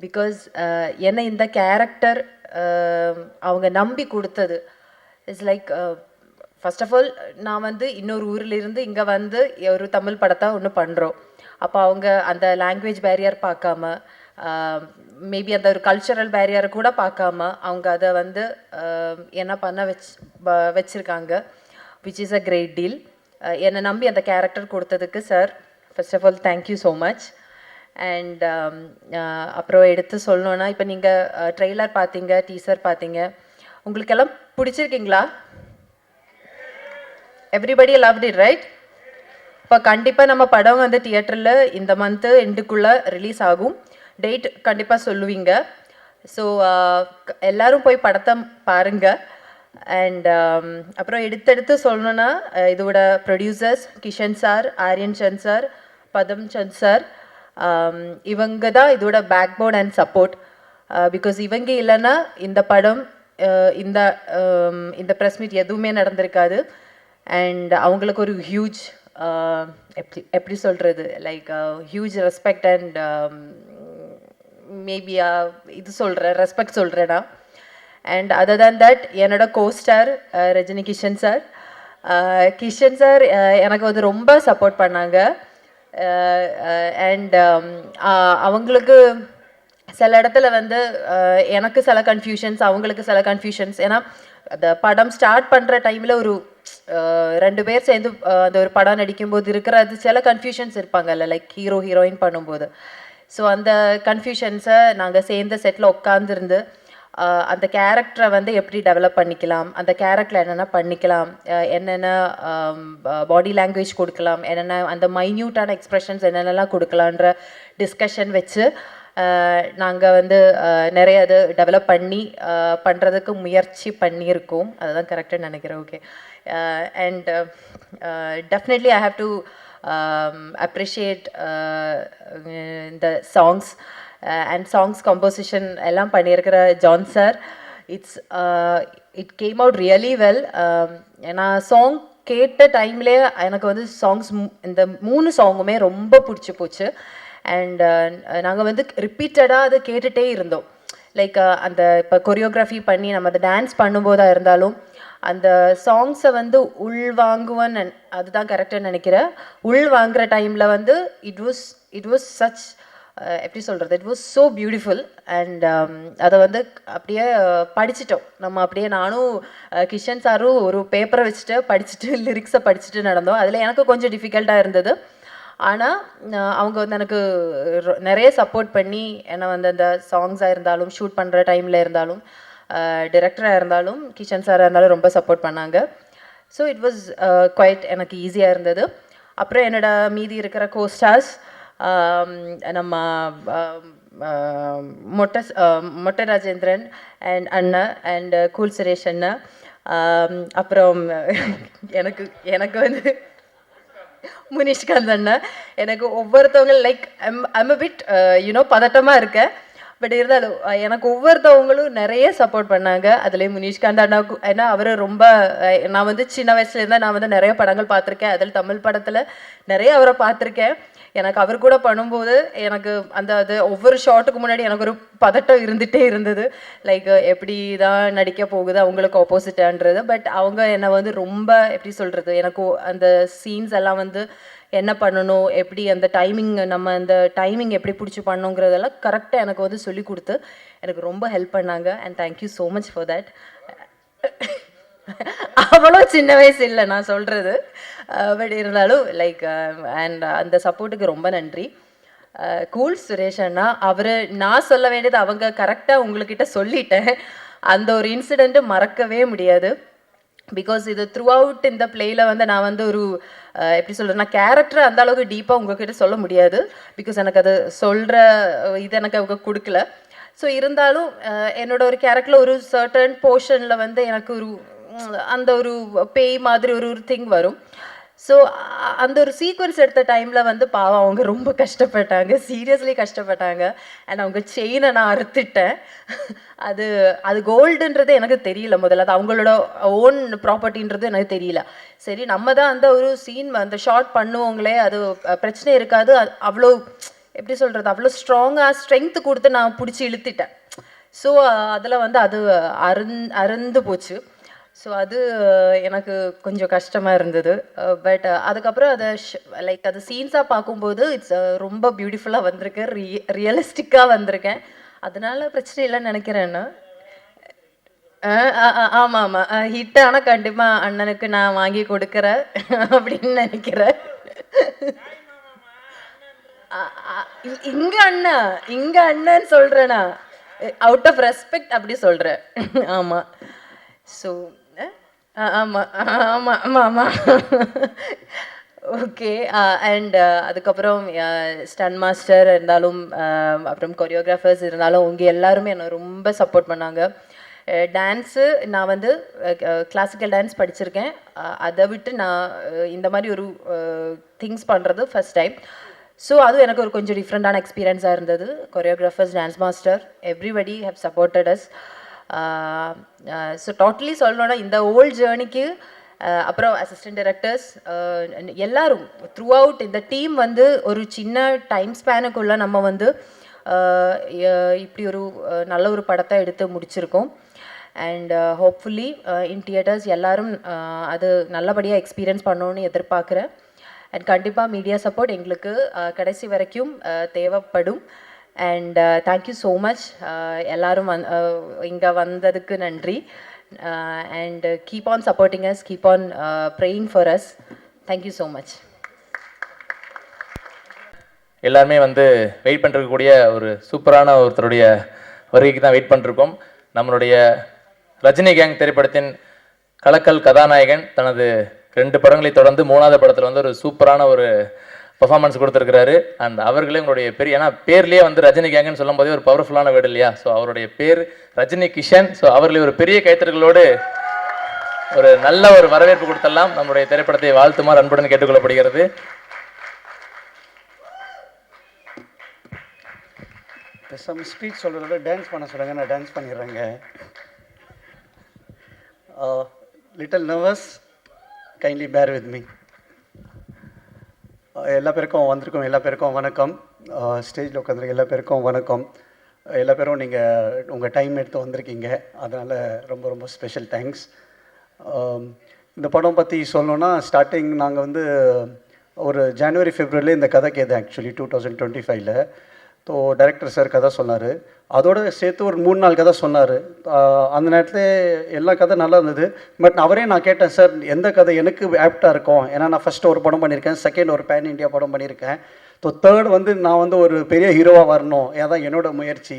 Speaker 5: பிகாஸ் என்னை இந்த கேரக்டர் அவங்க நம்பி கொடுத்தது it's like, first of all நான் இன்னொரு ஊரிலிருந்து இங்கே ஒரு தமிழ் படத்தை ஒன்று பண்ணுறோம். அப்போ அவங்க அந்த லாங்குவேஜ் பேரியர் பார்க்காம, மேபி அந்த ஒரு கல்ச்சரல் பேரியரை கூட பார்க்காம அவங்க அதை என்ன பண்ண வச்சுருக்காங்க, which is a great deal. என்னை நம்பி அந்த கேரக்டர் கொடுத்ததுக்கு sir first of all thank you so much. And அப்புறம் எடுத்து சொல்லணுன்னா, இப்போ நீங்கள் ட்ரெய்லர் பார்த்தீங்க, டீசர் பார்த்தீங்க, உங்களுக்கெல்லாம் பிடிச்சிருக்கீங்களா? Everybody loved it, right? இப்போ கண்டிப்பாக நம்ம படம் தியேட்டரில் இந்த மந்த்து எண்டுக்குள்ளே ரிலீஸ் ஆகும். டேட் கண்டிப்பாக சொல்லுவீங்க. ஸோ எல்லோரும் போய் படத்தை பாருங்கள். அண்ட் அப்புறம் எடுத்தெடுத்து சொல்லணுன்னா, இதோட producers Kishan sir, Aryan Chand sir, Padam Chand sir, இவங்க தான் இதோட backbone and support. Because இவங்க இல்லைன்னா இந்த படம் இந்த இந்த ப்ரெஸ் மீட் எதுவுமே நடந்திருக்காது. அண்ட் அவங்களுக்கு ஒரு ஹியூஜ் எப்படி சொல்கிறது, like huge respect and maybe இது சொல்கிறேன், ரெஸ்பெக்ட் சொல்கிறேன்னா. அண்ட் அதர் தேன் தட் என்னோட co-star Rajini Kishan sir. Kishan sir எனக்கு வந்து ரொம்ப சப்போர்ட் பண்ணாங்க. அண்ட் அவங்களுக்கு சில இடத்துல வந்து எனக்கு சில கன்ஃபியூஷன்ஸ், அவங்களுக்கு சில கன்ஃபியூஷன்ஸ். ஏன்னா அந்த படம் ஸ்டார்ட் பண்ணுற டைமில் ஒரு 2 பேர் சேர்ந்து அந்த ஒரு படம் நடிக்கும்போது இருக்கிற அது சில கன்ஃபியூஷன்ஸ் இருப்பாங்கல்ல, லைக் ஹீரோ ஹீரோயின் பண்ணும்போது. ஸோ அந்த கன்ஃபியூஷன்ஸை நாங்கள் சேர்ந்த செட்டில் உட்காந்துருந்து அந்த கேரக்டரை வந்து எப்படி டெவலப் பண்ணிக்கலாம், அந்த கேரக்டரில் என்னென்ன பண்ணிக்கலாம், என்னென்ன பாடி லாங்குவேஜ் கொடுக்கலாம், என்னென்ன அந்த மைன்யூட்டான எக்ஸ்ப்ரெஷன்ஸ் என்னென்னலாம் கொடுக்கலான்ற டிஸ்கஷன் வச்சு நாங்கள் வந்து நிறைய அது டெவலப் பண்ணி பண்ணுறதுக்கு முயற்சி பண்ணியிருக்கோம். அதுதான் கரெக்டாக நினைக்கிறேன். Okay. And definitely I have to appreciate இந்த சாங்ஸ் அண்ட் சாங்ஸ் கம்போசிஷன் எல்லாம் பண்ணியிருக்கிற John sir. It came out really well. நான் சாங் கேட்ட டைம்லேயே எனக்கு வந்து சாங்ஸ் இந்த 3 சாங்குமே ரொம்ப பிடிச்சி போச்சு. அண்ட் நாங்கள் வந்து ரிப்பீட்டடாக அதை கேட்டுகிட்டே இருந்தோம். லைக் அந்த இப்போ கொரியோகிராஃபி பண்ணி நம்ம அதை டான்ஸ் பண்ணும்போதாக இருந்தாலும் அந்த சாங்ஸை வந்து உள்வாங்குவேன்னு அதுதான் கரெக்டாக நினைக்கிறேன். உள் வாங்குகிற டைமில் வந்து இட் வாஸ் சச் எப்படி சொல்கிறது, it was so beautiful. And அதை வந்து அப்படியே படிச்சிட்டோம் நம்ம. அப்படியே நானும் கிஷன் சாரும் ஒரு பேப்பரை வச்சுட்டு படிச்சுட்டு லிரிக்ஸை படிச்சுட்டு நடந்தோம். அதில் எனக்கு கொஞ்சம் டிஃபிகல்ட்டாக இருந்தது. ஆனால் அவங்க வந்து எனக்கு நிறைய சப்போர்ட் பண்ணி என்னை வந்து அந்த சாங்ஸாக இருந்தாலும் ஷூட் பண்ணுற டைமில் இருந்தாலும் டிரெக்டராக இருந்தாலும் கிஷன் சாராக இருந்தாலும் ரொம்ப சப்போர்ட் பண்ணாங்க. ஸோ இட் வாஸ் குவைட் எனக்கு ஈஸியாக இருந்தது. அப்புறம் என்னோட மீதி இருக்கிற கோஸ்டார்ஸ் நம்ம மொட்டை ராஜேந்திரன் அண்ட் அண்ணா அண்ட் கூல் சுரேஷ் அண்ணா. அப்புறம் எனக்கு வந்து முனிஷ்காந்த் அண்ணா. எனக்கு ஒவ்வொருத்தவங்க லைக் ஐம் அ பிட் பதட்டமாக இருக்கேன். பட் இருந்தாலும் எனக்கு ஒவ்வொருத்தவங்களும் நிறைய சப்போர்ட் பண்ணாங்க. அதுலேயும் முனிஷ்காந்த் அண்ணாவுக்கு, ஏன்னா அவர் ரொம்ப நான் வந்து சின்ன வயசுலேருந்தா நான் வந்து நிறைய படங்கள் பார்த்துருக்கேன். அதில் தமிழ் படத்தில் நிறைய அவரை பார்த்துருக்கேன். எனக்கு அவர் கூட பண்ணும்போது எனக்கு அது ஒவ்வொரு ஷாட்டுக்கு முன்னாடி எனக்கு ஒரு பதட்டம் இருந்துகிட்டே இருந்தது. லைக் எப்படி தான் நடிக்க போகுது அவங்களுக்கு ஆப்போசிட்டான்றது. பட் அவங்க என்னை வந்து ரொம்ப எப்படி சொல்கிறது, எனக்கு அந்த சீன்ஸ் எல்லாம் வந்து என்ன பண்ணணும், எப்படி அந்த டைமிங் நம்ம அந்த டைமிங் எப்படி பிடிச்சி பண்ணணுங்கிறதெல்லாம் கரெக்டாக எனக்கு வந்து சொல்லி கொடுத்து எனக்கு ரொம்ப ஹெல்ப் பண்ணாங்க. And thank you so much for that. அவ்வளோ சின்ன வயசு இல்லை நான் சொல்கிறது. பட் இருந்தாலும் லைக் அண்ட் அந்த சப்போர்ட்டுக்கு ரொம்ப நன்றி. கூல் சுரேஷ் அண்ணா, அவர் நான் சொல்ல வேண்டியது அவங்க கரெக்டாக உங்கள்கிட்ட சொல்லிட்டேன். அந்த ஒரு இன்சிடெண்ட்டு மறக்கவே முடியாது. பிகாஸ் இது த்ரூ அவுட் இந்த பிளேயில் வந்து நான் வந்து ஒரு எப்படி சொல்கிறது, நான் கேரக்டர் அந்த அளவுக்கு டீப்பாக உங்கள்கிட்ட சொல்ல முடியாது. பிகாஸ் எனக்கு அது சொல்கிற இது எனக்கு அவங்க கொடுக்கல. ஸோ இருந்தாலும் என்னோட ஒரு கேரக்டரில் ஒரு சர்டன் போர்ஷனில் வந்து எனக்கு ஒரு அந்த ஒரு பேய் மாதிரி ஒரு திங் வரும். ஸோ அந்த ஒரு சீக்வன்ஸ் எடுத்த டைமில் வந்து பாவம் அவங்க ரொம்ப கஷ்டப்பட்டாங்க, சீரியஸ்லி கஷ்டப்பட்டாங்க. அண்ட் அவங்க செயினை நான் அறுத்துட்டேன். அது கோல்டுன்றது எனக்கு தெரியல முதல்ல, அது அவங்களோட ஓன் ப்ராப்பர்ட்டின்றது எனக்கு தெரியல. சரி நம்ம தான் அந்த ஒரு சீன் அந்த ஷார்ட் பண்ணுவோங்களே, அது பிரச்சனை இருக்காது. அவ்வளோ எப்படி சொல்கிறது, அவ்வளோ ஸ்ட்ராங்காக ஸ்ட்ரென்த்து கொடுத்து நான் பிடிச்சி இழுத்துட்டேன். ஸோ அதில் வந்து அது அருந்து போச்சு. ஸோ அது எனக்கு கொஞ்சம் கஷ்டமாக இருந்தது. பட் அதுக்கப்புறம் அதை லைக் அது சீன்ஸாக பார்க்கும்போது இட்ஸ் ரொம்ப பியூட்டிஃபுல்லாக வந்திருக்கேன், ரியலிஸ்டிக்காக வந்திருக்கேன். அதனால பிரச்சனை இல்லைன்னு நினைக்கிறேன்னா. ஆமாம் ஆமாம் ஹிட். ஆனால் கண்டிப்பாக அண்ணனுக்கு நான் வாங்கி கொடுக்குறேன் அப்படின்னு நினைக்கிறேன். இங்கே அண்ணன்னு சொல்கிறேண்ணா, அவுட் ஆஃப் ரெஸ்பெக்ட் அப்படி சொல்கிறேன். ஆமாம். ஸோ ஆமாம் ஆமாம் ஆமாம் ஆமாம் ஓகே. அண்ட் அதுக்கப்புறம் ஸ்டன் மாஸ்டர் இருந்தாலும் அப்புறம் கொரியோகிராஃபர்ஸ் இருந்தாலும் அவங்க எல்லாருமே என்னை ரொம்ப சப்போர்ட் பண்ணாங்க. டான்ஸு நான் வந்து கிளாசிக்கல் டான்ஸ் படிச்சிருக்கேன். அதை விட்டு நான் இந்த மாதிரி ஒரு திங்ஸ் பண்ணுறது ஃபஸ்ட் டைம். ஸோ அது எனக்கு ஒரு கொஞ்சம் டிஃப்ரெண்ட்டான எக்ஸ்பீரியன்ஸாக இருந்தது. Choreographers, dance master, everybody have supported us. So totally சொல்லணும்னா இந்த ஓல்ட் ஜேர்னிக்கு அப்புறம் அசிஸ்டன்ட் டைரக்டர்ஸ் எல்லாரும் த்ரூ அவுட் இந்த டீம் வந்து ஒரு சின்ன டைம் ஸ்பேனுக்குள்ளே நம்ம வந்து இப்படி ஒரு நல்ல ஒரு படத்தை எடுத்து முடிச்சிருக்கோம். அண்ட் ஹோப்ஃபுல்லி இன் தியேட்டர்ஸ் எல்லாரும் அது நல்லபடியாக எக்ஸ்பீரியன்ஸ் பண்ணணும்னு எதிர்பார்க்குறேன். அண்ட் கண்டிப்பாக மீடியா சப்போர்ட் எங்களுக்கு கடைசி வரைக்கும் தேவைப்படும். And thank you so much. எல்லாரும் இங்கே வந்ததுக்கு நன்றி. And keep on supporting us, keep on praying for us. Thank you so much.
Speaker 4: எல்லாருமே வந்து வெயிட் பண்ணிருக்கக்கூடிய ஒரு சூப்பரான ஒருத்தருடைய வருகைக்கு தான் வெயிட் பண்ணிருக்கோம். நம்மளுடைய ரஜினி கேங் திரைப்படத்தின் கலக்கல் கதாநாயகன் தனது 2 படங்களை தொடர்ந்து 3வது படத்தில் வந்து ஒரு சூப்பரான ஒரு பர்ஃபார்மன்ஸ் கொடுத்துருக்கிறாரு. அண்ட் அவர்களே உங்களுடைய பெரிய, ஏன்னா பேர்லேயே வந்து ரஜினி கேங்குன்னு சொல்லும் போதே ஒரு பவர்ஃபுல்லான வேர்டு இல்லையா? ஸோ அவருடைய பேர் ரஜினி கிஷன். ஸோ அவர்களே ஒரு பெரிய கைத்தறகளோடு ஒரு நல்ல ஒரு வரவேற்பு கொடுத்தெல்லாம் நம்முடைய திரைப்படத்தை வாழ்த்துமாறு அன்புடன் கேட்டுக்கொள்ளப்படுகிறது.
Speaker 6: சம் ஸ்பீச் சொல்கிறத டான்ஸ் பண்ண சொல்லுங்க, நான் டான்ஸ் பண்ணிடுறேங்க. Little nervous, kindly bear with me. எல்லா பேருக்கும் வந்திருக்கோம், எல்லா பேருக்கும் வணக்கம். ஸ்டேஜில் உட்காந்துருக்க எல்லா பேருக்கும் வணக்கம். எல்லா பேரும் நீங்கள் உங்கள் டைம் எடுத்து வந்திருக்கீங்க, அதனால் ரொம்ப ரொம்ப ஸ்பெஷல் தேங்க்ஸ். இந்த படம் பற்றி சொல்லணுன்னா, ஸ்டார்டிங் நாங்கள் வந்து ஒரு ஜனவரி ஃபெப்ரவரியில் இந்த கதை Ketu actually 2025. So director sir கதை சொன்னார், அதோடு சேர்த்து ஒரு 3-4 கதை சொன்னார். அந்த நேரத்தில் எல்லா கதை நல்லா இருந்தது. பட் அவரே நான் கேட்டேன், சார் எந்த கதை எனக்கு ஆப்டாக இருக்கும்? ஏன்னா நான் ஃபஸ்ட்டு ஒரு படம் பண்ணியிருக்கேன், செகண்ட் ஒரு பேன் இண்டியா படம் பண்ணியிருக்கேன். ஸோ தேர்ட் வந்து நான் வந்து ஒரு பெரிய ஹீரோவாக வரணும், அதான் என்னோடய முயற்சி.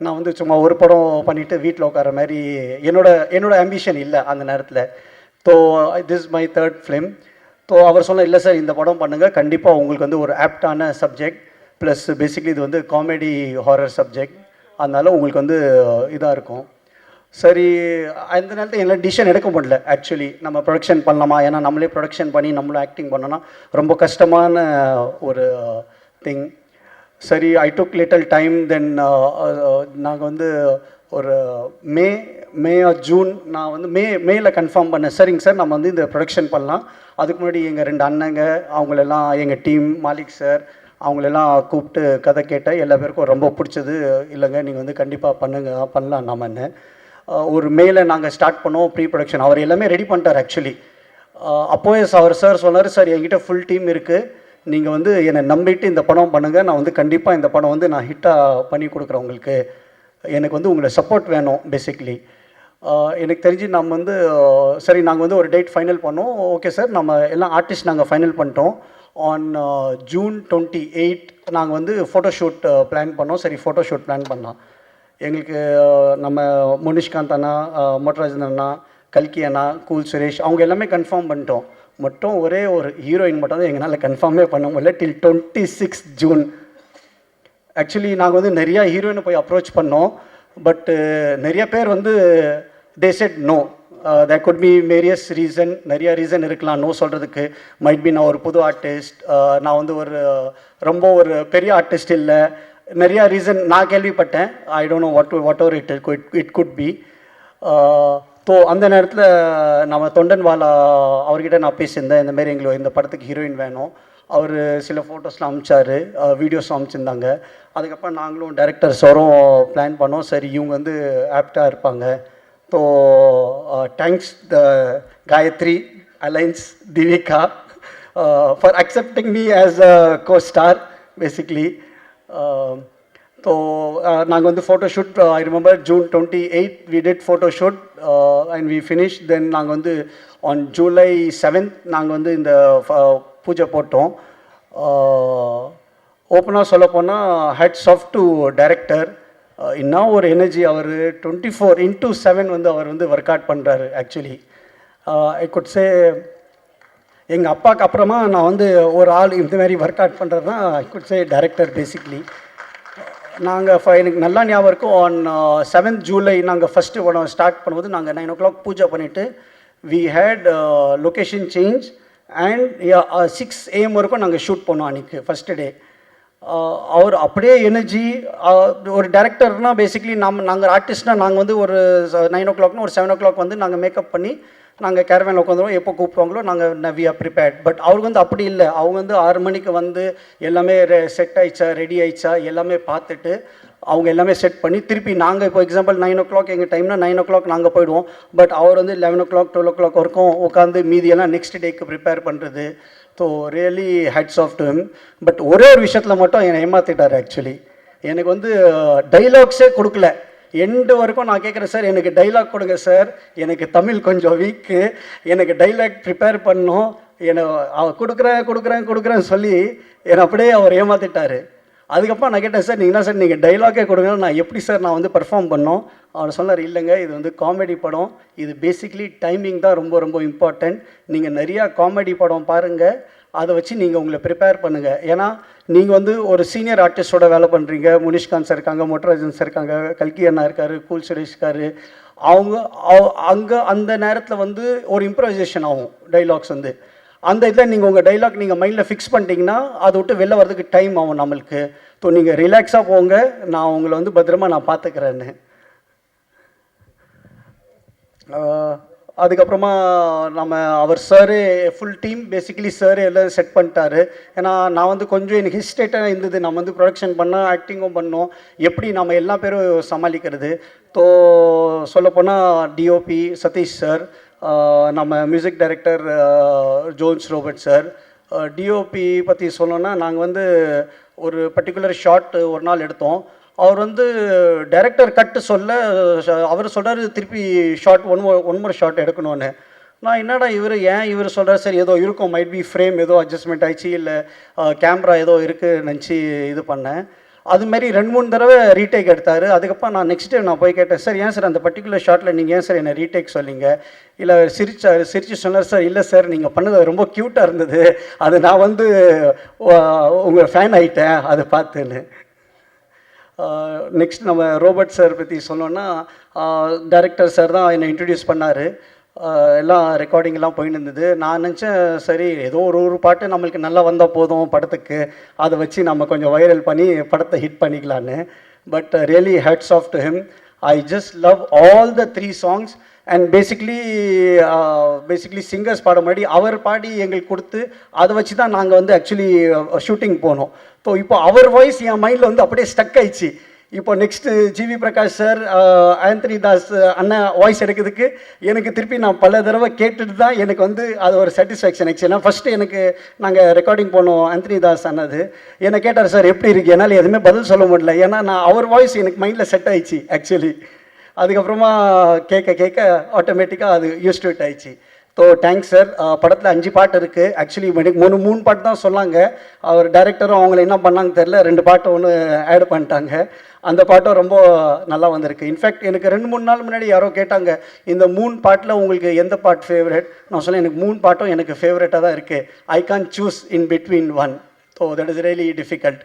Speaker 6: நான் வந்து சும்மா ஒரு படம் பண்ணிவிட்டு வீட்டில் உட்கார மாதிரி என்னோட ஆம்பிஷன் இல்லை அந்த நேரத்தில். So this my third film. So அவர் சொன்ன, இல்லை சார் இந்த படம் பண்ணுங்கள், கண்டிப்பாக உங்களுக்கு வந்து ஒரு ஆப்டான சப்ஜெக்ட், ப்ளஸ் பேசிக்லி இது வந்து காமெடி ஹாரர் சப்ஜெக்ட், அதனால் உங்களுக்கு வந்து இதாக இருக்கும். சரி, அந்த நேரத்தில் எல்லாம் டிசிஷன் எடுக்க முடியல ஆக்சுவலி. நம்ம ப்ரொடக்ஷன் பண்ணலாமா? ஏன்னா நம்மளே ப்ரொடக்ஷன் பண்ணி நம்மளும் ஆக்டிங் பண்ணோன்னா ரொம்ப கஷ்டமான ஒரு திங். சரி, ஐ டுக் லிட்டில் டைம். தென் நாங்கள் வந்து ஒரு மே ஜூன் நான் வந்து மேல கன்ஃபார்ம் பண்ணேன். சரிங்க சார், நம்ம வந்து இந்த ப்ரொடக்ஷன் பண்ணலாம். அதுக்கு முன்னாடி எங்கள் 2 அண்ணங்க, அவங்களெல்லாம் எங்கள் டீம், மாலிக் சார், அவங்களெல்லாம் கூப்பிட்டு கதை கேட்டேன். எல்லா பேருக்கும் ரொம்ப பிடிச்சது. இல்லைங்க நீங்கள் வந்து கண்டிப்பாக பண்ணலாம் நாமன்னு. ஒரு மேல நாங்கள் ஸ்டார்ட் பண்ணோம் ப்ரீ ப்ரொடக்ஷன். அவர் எல்லாமே ரெடி பண்ணிட்டார் ஆக்சுவலி. அப்போவே அவர் சார் சொன்னார், சார் என்கிட்ட ஃபுல் டீம் இருக்குது, நீங்கள் வந்து என்னை நம்பிட்டு இந்த படம் பண்ணுங்கள், நான் வந்து கண்டிப்பாக இந்த படம் வந்து நான் ஹிட்டாக பண்ணி கொடுக்குறேன் உங்களுக்கு, எனக்கு வந்து உங்களை சப்போர்ட் வேணும் பேசிக்லி. எனக்கு தெரிஞ்சு நம்ம வந்து சரி நாங்கள் வந்து ஒரு டேட் ஃபைனல் பண்ணோம். ஓகே சார், நம்ம எல்லாம் ஆர்டிஸ்ட் நாங்கள் ஃபைனல் பண்ணிட்டோம். ஆன் ஜூன் 28 நாங்கள் வந்து ஃபோட்டோஷூட் பிளான் பண்ணோம். சரி, ஃபோட்டோஷூட் பிளான் பண்ணோம். எங்களுக்கு நம்ம முனிஷ்காந்த் அண்ணா, மோட்டராஜன் அண்ணா, கல்கி அண்ணா, கூல் சுரேஷ், அவங்க எல்லாமே கன்ஃபார்ம் பண்ணிட்டோம். மட்டும் ஒரே ஒரு ஹீரோயின் மட்டும் தான் எங்களால் கன்ஃபார்மே பண்ண முடியல டில் 26 ஜூன். ஆக்சுவலி நாங்கள் வந்து நிறையா ஹீரோயினை போய் அப்ரோச் பண்ணோம். பட்டு நிறைய பேர் வந்து they said no. There could be various reason, நிறைய ரீசன் இருக்கலாம் நோ சொல்கிறதுக்கு. மைட் பி நான் ஒரு புது ஆர்டிஸ்ட், நான் வந்து ரொம்ப ஒரு பெரிய ஆர்டிஸ்ட் இல்லை, நிறையா ரீசன் நான் கேள்விப்பட்டேன். I don't know what ever it could be. So அந்த நேரத்தில் நம்ம தொண்டன்வாலா அவர்கிட்ட நான் பேசியிருந்தேன், இந்தமாரி எங்களுக்கு இந்த படத்துக்கு ஹீரோயின் வேணும். அவர் சில ஃபோட்டோஸ்லாம் அனுப்பிச்சார், வீடியோஸ்லாம் அனுப்பிச்சிருந்தாங்க. அதுக்கப்புறம் நாங்களும் டைரக்டர் சாரும் பிளான் பண்ணோம். சரி, இவங்க வந்து ஆப்டாக இருப்பாங்க. So thanks the Gayathri alliance Divika for accepting me as a co-star basically. So நாங்கள் வந்து photoshoot, I remember June 28 we did photoshoot and we finished. Then நாங்கள் வந்து on July 7th நாங்கள் வந்து இந்த பூஜை போட்டோம். ஓப்பனாக சொல்ல போனால் ஹேட்ஸ் ஆஃப் டு டைரக்டர். இன்னும் ஒரு எனர்ஜி, அவர் 24/7 வந்து அவர் வந்து ஒர்க் அவுட் பண்ணுறாரு ஆக்சுவலி. ஐ குட் சே எங்கள் அப்பாவுக்கு அப்புறமா நான் வந்து ஒரு ஆள் இந்த மாதிரி ஒர்க் அவுட் பண்ணுறது தான் I could say director basically. நாங்கள் எனக்கு நல்லா ஞாபகம் இருக்கும், ஆன் 7th July நாங்கள் ஃபஸ்ட்டு படம் ஸ்டார்ட் பண்ணும்போது நாங்கள் 9 o'clock பூஜை பண்ணிவிட்டு we had location change and 6 AM வரைக்கும் நாங்கள் ஷூட் பண்ணோம் அன்றைக்கி ஃபஸ்ட்டு டே. அவர் அப்படியே எனர்ஜி. ஒரு டேரக்டர்னால் பேசிக்லி நாங்கள் ஆர்டிஸ்ட்னால் நாங்கள் வந்து ஒரு 9 o'clockனா ஒரு 7 o'clock வந்து நாங்கள் மேக்கப் பண்ணி நாங்கள் கேரவேனில் உட்காந்துருவோம். எப்போ கூப்பிடுவாங்களோ நாங்கள் வி ஆர் ப்ரிப்பேர்ட். பட் அவங்க வந்து அப்படி இல்லை. அவங்க வந்து 6 மணிக்கு வந்து எல்லாமே செட் ஆயிடுச்சா, ரெடி ஆயிடுச்சா எல்லாமே பார்த்துட்டு அவங்க எல்லாமே செட் பண்ணி திருப்பி நாங்கள் இப்போ எக்ஸாம்பிள் 9 o'clock எங்கள் டைம்னா 9 o'clock நாங்கள் போயிடுவோம். பட் அவர் வந்து 11 o'clock 12 o'clock வரைக்கும் உட்காந்து மீதியெல்லாம் நெக்ஸ்ட் டேக்கு ப்ரிப்பேர் பண்ணுறது. So really hats off to him. But ஒரே ஒரு விஷயத்தில் மட்டும் என்னை ஏமாற்றிட்டார். ஆக்சுவலி எனக்கு வந்து டைலாக்ஸே கொடுக்கல. எண்டு வரைக்கும் நான் கேட்குறேன், சார் எனக்கு டைலாக் கொடுங்க சார், எனக்கு தமிழ் கொஞ்சம் வீக்கு, எனக்கு டைலாக் ப்ரிப்பேர் பண்ணணும், என்னை கொடுக்குறேன்னு சொல்லி என்னை அப்படியே அவர் ஏமாற்றிட்டார். அதுக்கப்புறம் நான் கேட்டேன், சார் நீங்கள் என்ன சார் நீங்கள் டைலாக்கே கொடுங்க, நான் எப்படி சார் நான் வந்து பர்ஃபார்ம் பண்ணோம்? அவர் சொன்னார், இல்லைங்க இது வந்து காமெடி படம், இது பேசிக்லி டைமிங் தான் ரொம்ப ரொம்ப இம்பார்ட்டண்ட். நீங்கள் நிறையா காமெடி படம் பாருங்கள், அதை வச்சு நீங்கள் உங்களை ப்ரிப்பேர் பண்ணுங்கள். ஏன்னா நீங்கள் வந்து ஒரு சீனியர் ஆர்டிஸ்டோட வேலை பண்ணுறீங்க. முனிஷ்காந்த் சார் இருக்காங்க, மொட்டராஜன் சார் இருக்காங்க, கல்கி அண்ணா இருக்கார், கூல் சுரேஷ் இருக்கார். அவங்க அங்கே அந்த நேரத்தில் வந்து ஒரு இம்ப்ரவைசேஷன் ஆகும் டைலாக்ஸ் வந்து. அந்த இதில் நீங்கள் உங்கள் டைலாக் நீங்கள் மைண்டில் ஃபிக்ஸ் பண்ணிட்டீங்கன்னா அதை விட்டு வெளில வரதுக்கு டைம் ஆகும் நம்மளுக்கு. ஸோ நீங்கள் ரிலாக்ஸாக போங்க, நான் உங்களை வந்து பத்திரமா நான் பார்த்துக்கிறேன்னு. அதுக்கப்புறமா நம்ம அவர் sir full team basically sir எல்லாம் செட் பண்ணிட்டாரு. ஏன்னா நான் வந்து கொஞ்சம் எனக்கு ஹிஸ்டேட்டாக இருந்தது. நம்ம வந்து ப்ரொடக்ஷன் பண்ணோம், ஆக்டிங்கும் பண்ணோம், எப்படி நம்ம எல்லா பேரும் சமாளிக்கிறது. ஸோ சொல்லப்போனால் டிஓபி சதீஷ் சார், நம்ம music director Jones Robert sir. DOP பற்றி சொல்லணும்னா நாங்கள் வந்து ஒரு பர்டிகுலர் ஷாட் ஒரு நாள் எடுத்தோம். அவர் வந்து டைரக்டர் கட்டு சொல்ல அவர் சொல்கிறார் திருப்பி ஷார்ட் ஒன் மோர் ஷார்ட் எடுக்கணும்னு. நான் என்னடா இவர் சொல்கிறார், சரி ஏதோ இருக்கும், மைட் பி ஃப்ரேம் ஏதோ அட்ஜஸ்ட்மெண்ட் ஆயிடுச்சு, இல்லை கேமரா ஏதோ இருக்குது நினச்சி இது பண்ணேன். அதுமாரி 2-3 தடவை ரீடேக் எடுத்தார். அதுக்கப்புறம் நான் நெக்ஸ்ட் டே நான் போய் கேட்டேன், சார் ஏன் சார் அந்த பர்டிகுலர் ஷாட்டில் நீங்கள் ஏன் சார் என்னை ரீடேக் சொல்லிங்க? இல்லை சிரிச்சு சொன்னார், சார் இல்லை சார் நீங்கள் பண்ணது ரொம்ப க்யூட்டாக இருந்தது, அது நான் வந்து உங்கள் ஃபேன் ஆகிட்டேன் அதை பார்த்துன்னு. நெக்ஸ்ட் நம்ம ரோபர்ட் சார் பற்றி சொல்லணுன்னா, டைரக்டர் சார் தான் என்னை இன்ட்ரடியூஸ் பண்ணார். எல்லாம் ரெக்கார்டிங்கெல்லாம் போயின்னு இருந்தது. நான் நினச்சேன், சரி ஏதோ ஒரு பாட்டு நம்மளுக்கு நல்லா வந்தால் போதும் படத்துக்கு, அதை வச்சு நம்ம கொஞ்சம் வைரல் பண்ணி படத்தை ஹிட் பண்ணிக்கலான்னு. But really hats off to him. I just love all the 3 songs. And basically singers பாட முன்னாடி அவர் பாடி எங்களுக்கு கொடுத்து அதை வச்சு தான் நாங்கள் வந்து ஆக்சுவலி ஷூட்டிங் போனோம். ஸோ இப்போ அவர் வாய்ஸ் என் மைண்டில் வந்து அப்படியே ஸ்டக் ஆயிடுச்சு. இப்போ நெக்ஸ்ட்டு ஜிவி பிரகாஷ் சார், ஆந்தனி தாஸ் அண்ணன் வாய்ஸ் எடுக்கிறதுக்கு எனக்கு திருப்பி நான் பல தடவை கேட்டுட்டு தான் எனக்கு வந்து அது ஒரு சாட்டிஸ்ஃபேக்ஷன் ஆச்சு. ஏன்னா ஃபஸ்ட்டு எனக்கு நாங்கள் ரெக்கார்டிங் போனோம் ஆந்தனி தாஸ் அண்ணது, என்னை கேட்டார், சார் எப்படி இருக்குது? என்னால் எதுவுமே பதில் சொல்ல முடியல, ஏன்னா நான் அவர் வாய்ஸ் எனக்கு மைண்டில் செட் ஆயிடுச்சு ஆக்சுவலி. அதுக்கப்புறமா கேட்க ஆட்டோமேட்டிக்காக அது யூஸ் டு இட் ஆயிடுச்சு. So thanks sir. படத்தில் 5 பாட்டு இருக்குது. ஆக்சுவலி 3 பாட்டு தான் சொன்னாங்க. அவர் டைரக்டரும் அவங்கள என்ன பண்ணாங்க தெரில, 2 பாட்டு ஒன்று ஆட் பண்ணிட்டாங்க. அந்த பாட்டும் ரொம்ப நல்லா வந்திருக்கு. இன்ஃபேக்ட் எனக்கு 2-3 நாள் முன்னாடி யாரோ கேட்டாங்க, இந்த 3 பாட்டில் உங்களுக்கு எந்த பாட்டு ஃபேவரட்? நான் சொன்னேன், எனக்கு 3 பாட்டும் எனக்கு ஃபேவரட்டாக தான் இருக்குது. I can't choose in between one. So that is really difficult.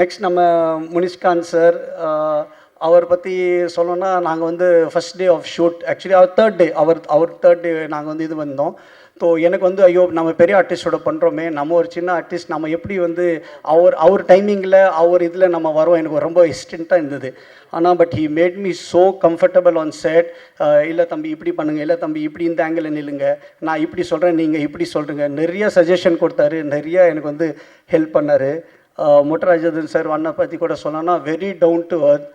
Speaker 6: Next நம்ம முனிஷ்காந்த் சார், அவர் பற்றி சொல்லணும்னா, நாங்கள் வந்து first day of shoot, actually அவர் தேர்ட் டே நாங்கள் வந்து இது வந்தோம். ஸோ எனக்கு வந்து ஐயோ நம்ம பெரிய ஆர்டிஸ்டோட பண்ணுறோமே, நம்ம ஒரு சின்ன ஆர்டிஸ்ட், நம்ம எப்படி வந்து அவர் டைமிங்கில் அவர் இதில் நம்ம வரோம், எனக்கு ரொம்ப ஹெசிடென்ட்டாக இருந்தது. ஆனால் but he made me so comfortable on set. இல்லை தம்பி இப்படி பண்ணுங்கள், இல்லை தம்பி இப்படி இந்த ஆங்கிளில் நில்லுங்க, நான் இப்படி சொல்கிறேன் நீங்கள் இப்படி சொல்கிறீங்க, நிறைய சஜஷன் கொடுத்தாரு, நிறையா எனக்கு வந்து ஹெல்ப் பண்ணார். மொட்டராஜன் சார் அண்ணா பற்றி கூட சொன்னோன்னா, வெரி டவுன் டு அர்த்.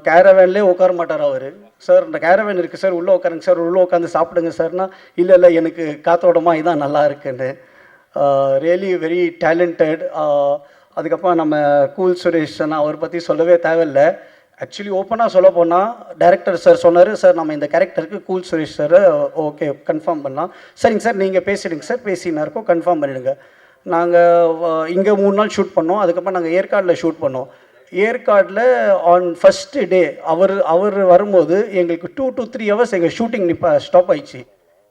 Speaker 6: கேரவேன்லேயே உட்கார மாட்டார் அவர். சார் இந்த கேரவேன் இருக்குது சார், உள்ளே உட்காருங்க சார், உள்ளே உட்காந்து சாப்பிடுங்க சார்னா, இல்லை எனக்கு காத்தோட்டமாக இதான் நல்லா இருக்குன்னு. Really very talented. அதுக்கப்புறம் நம்ம கூல் சுரேஷ் அவர் பற்றி சொல்லவே தேவையில்லை. ஆக்சுவலி ஓப்பனாக சொல்ல போனால் டைரக்டர் சார் சொன்னார், சார் நம்ம இந்த கேரக்டருக்கு cool Suresh sir okay confirm பண்ணலாம். சரிங்க சார் நீங்கள் பேசிடுங்க சார், பேசினா இருக்கோம் கன்ஃபார்ம் பண்ணிவிடுங்க. நாங்கள் இங்கே 3 நாள் ஷூட் பண்ணோம். அதுக்கப்புறம் நாங்கள் ஏற்காடில் ஷூட் பண்ணோம். ஏற்காடில் ஆன் ஃபஸ்ட்டு டே அவர் வரும்போது எங்களுக்கு 2 to 3 hours எங்கள் ஷூட்டிங் ஸ்டாப் ஆயிடுச்சு.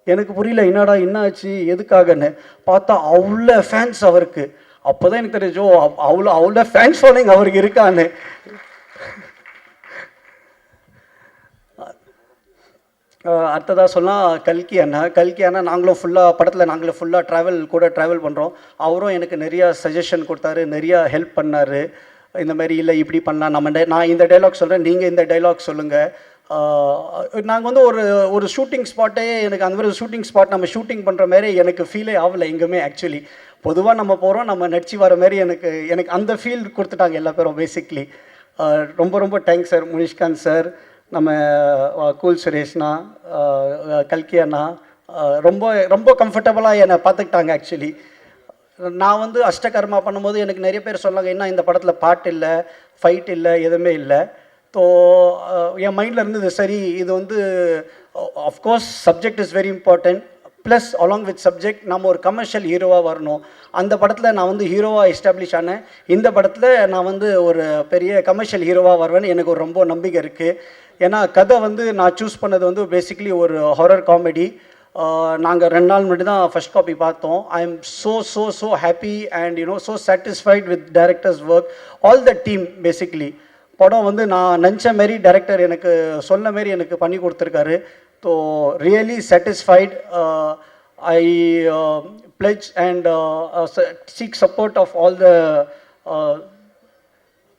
Speaker 6: எனக்கு புரியல, என்னடா என்ன ஆச்சு எதுக்காகன்னு பார்த்தா அவ்வளோ ஃபேன்ஸ் அவருக்கு. அப்போ தான் எனக்கு தெரிஞ்சோ அவ்வளோ ஃபேன்ஸ் ஃபாலோயிங் அவருக்கு இருக்கான்னு. அடுத்ததாக சொன்னால் கல்கி அண்ணா நாங்களும் ஃபுல்லாக ட்ராவல் பண்ணுறோம். அவரும் எனக்கு நிறையா சஜஷன் கொடுத்தாரு, நிறையா ஹெல்ப் பண்ணார். இந்த மாதிரி இல்லை இப்படி பண்ணலாம், நான் இந்த டைலாக் சொல்கிறேன், நீங்கள் இந்த டைலாக் சொல்லுங்கள். நாங்கள் வந்து ஒரு ஷூட்டிங் ஸ்பாட்டே எனக்கு அந்த மாதிரி ஷூட்டிங் ஸ்பாட் நம்ம ஷூட்டிங் பண்ணுற மாதிரி எனக்கு ஃபீலே ஆகலை எங்குமே. ஆக்சுவலி பொதுவாக நம்ம போகிறோம், நம்ம நடிச்சு வர மாதிரி எனக்கு அந்த ஃபீல் கொடுத்துட்டாங்க எல்லா பேரும் பேசிக்லி. ரொம்ப ரொம்ப தேங்க்ஸ் சார். முனிஷ்காந்த் சார், நம்ம கூல் சுரேஷ்னா, கல்கி அண்ணா ரொம்ப ரொம்ப கம்ஃபர்டபுளாக என்னை பார்த்துக்கிட்டாங்க. ஆக்சுவலி நான் வந்து அஷ்டகர்மா பண்ணும்போது எனக்கு நிறைய பேர் சொன்னாங்க, என்ன இந்த படத்தில் பாட்டு இல்லை, ஃபைட் இல்லை, எதுவுமே இல்லை. ஸோ என் மைண்டில் இருந்தது, சரி இது வந்து of course subject is very important, plus along with subject நம்ம ஒரு கமர்ஷியல் ஹீரோவாக வரணும். அந்த படத்தில் நான் வந்து ஹீரோவாக எஸ்டாப்ளிஷ் ஆனேன், இந்த படத்தில் நான் வந்து ஒரு பெரிய கமர்ஷியல் ஹீரோவாக வருவேன்னு எனக்கு ஒரு ரொம்ப நம்பிக்கை இருக்குது. ஏன்னா கதை வந்து நான் சூஸ் பண்ணது வந்து பேசிக்கலி ஒரு ஹாரர் காமெடி. நாங்கள் 2 நாள் முன்னாடி தான் ஃபர்ஸ்ட் காப்பி பார்த்தோம். I am so happy and so satisfied with directors work, all the team. Basically படம் வந்து நான் நினச்ச மாரி டைரக்டர் எனக்கு சொன்ன மாரி எனக்கு பண்ணி கொடுத்துருக்காரு. So really satisfied. I pledge and seek support of all the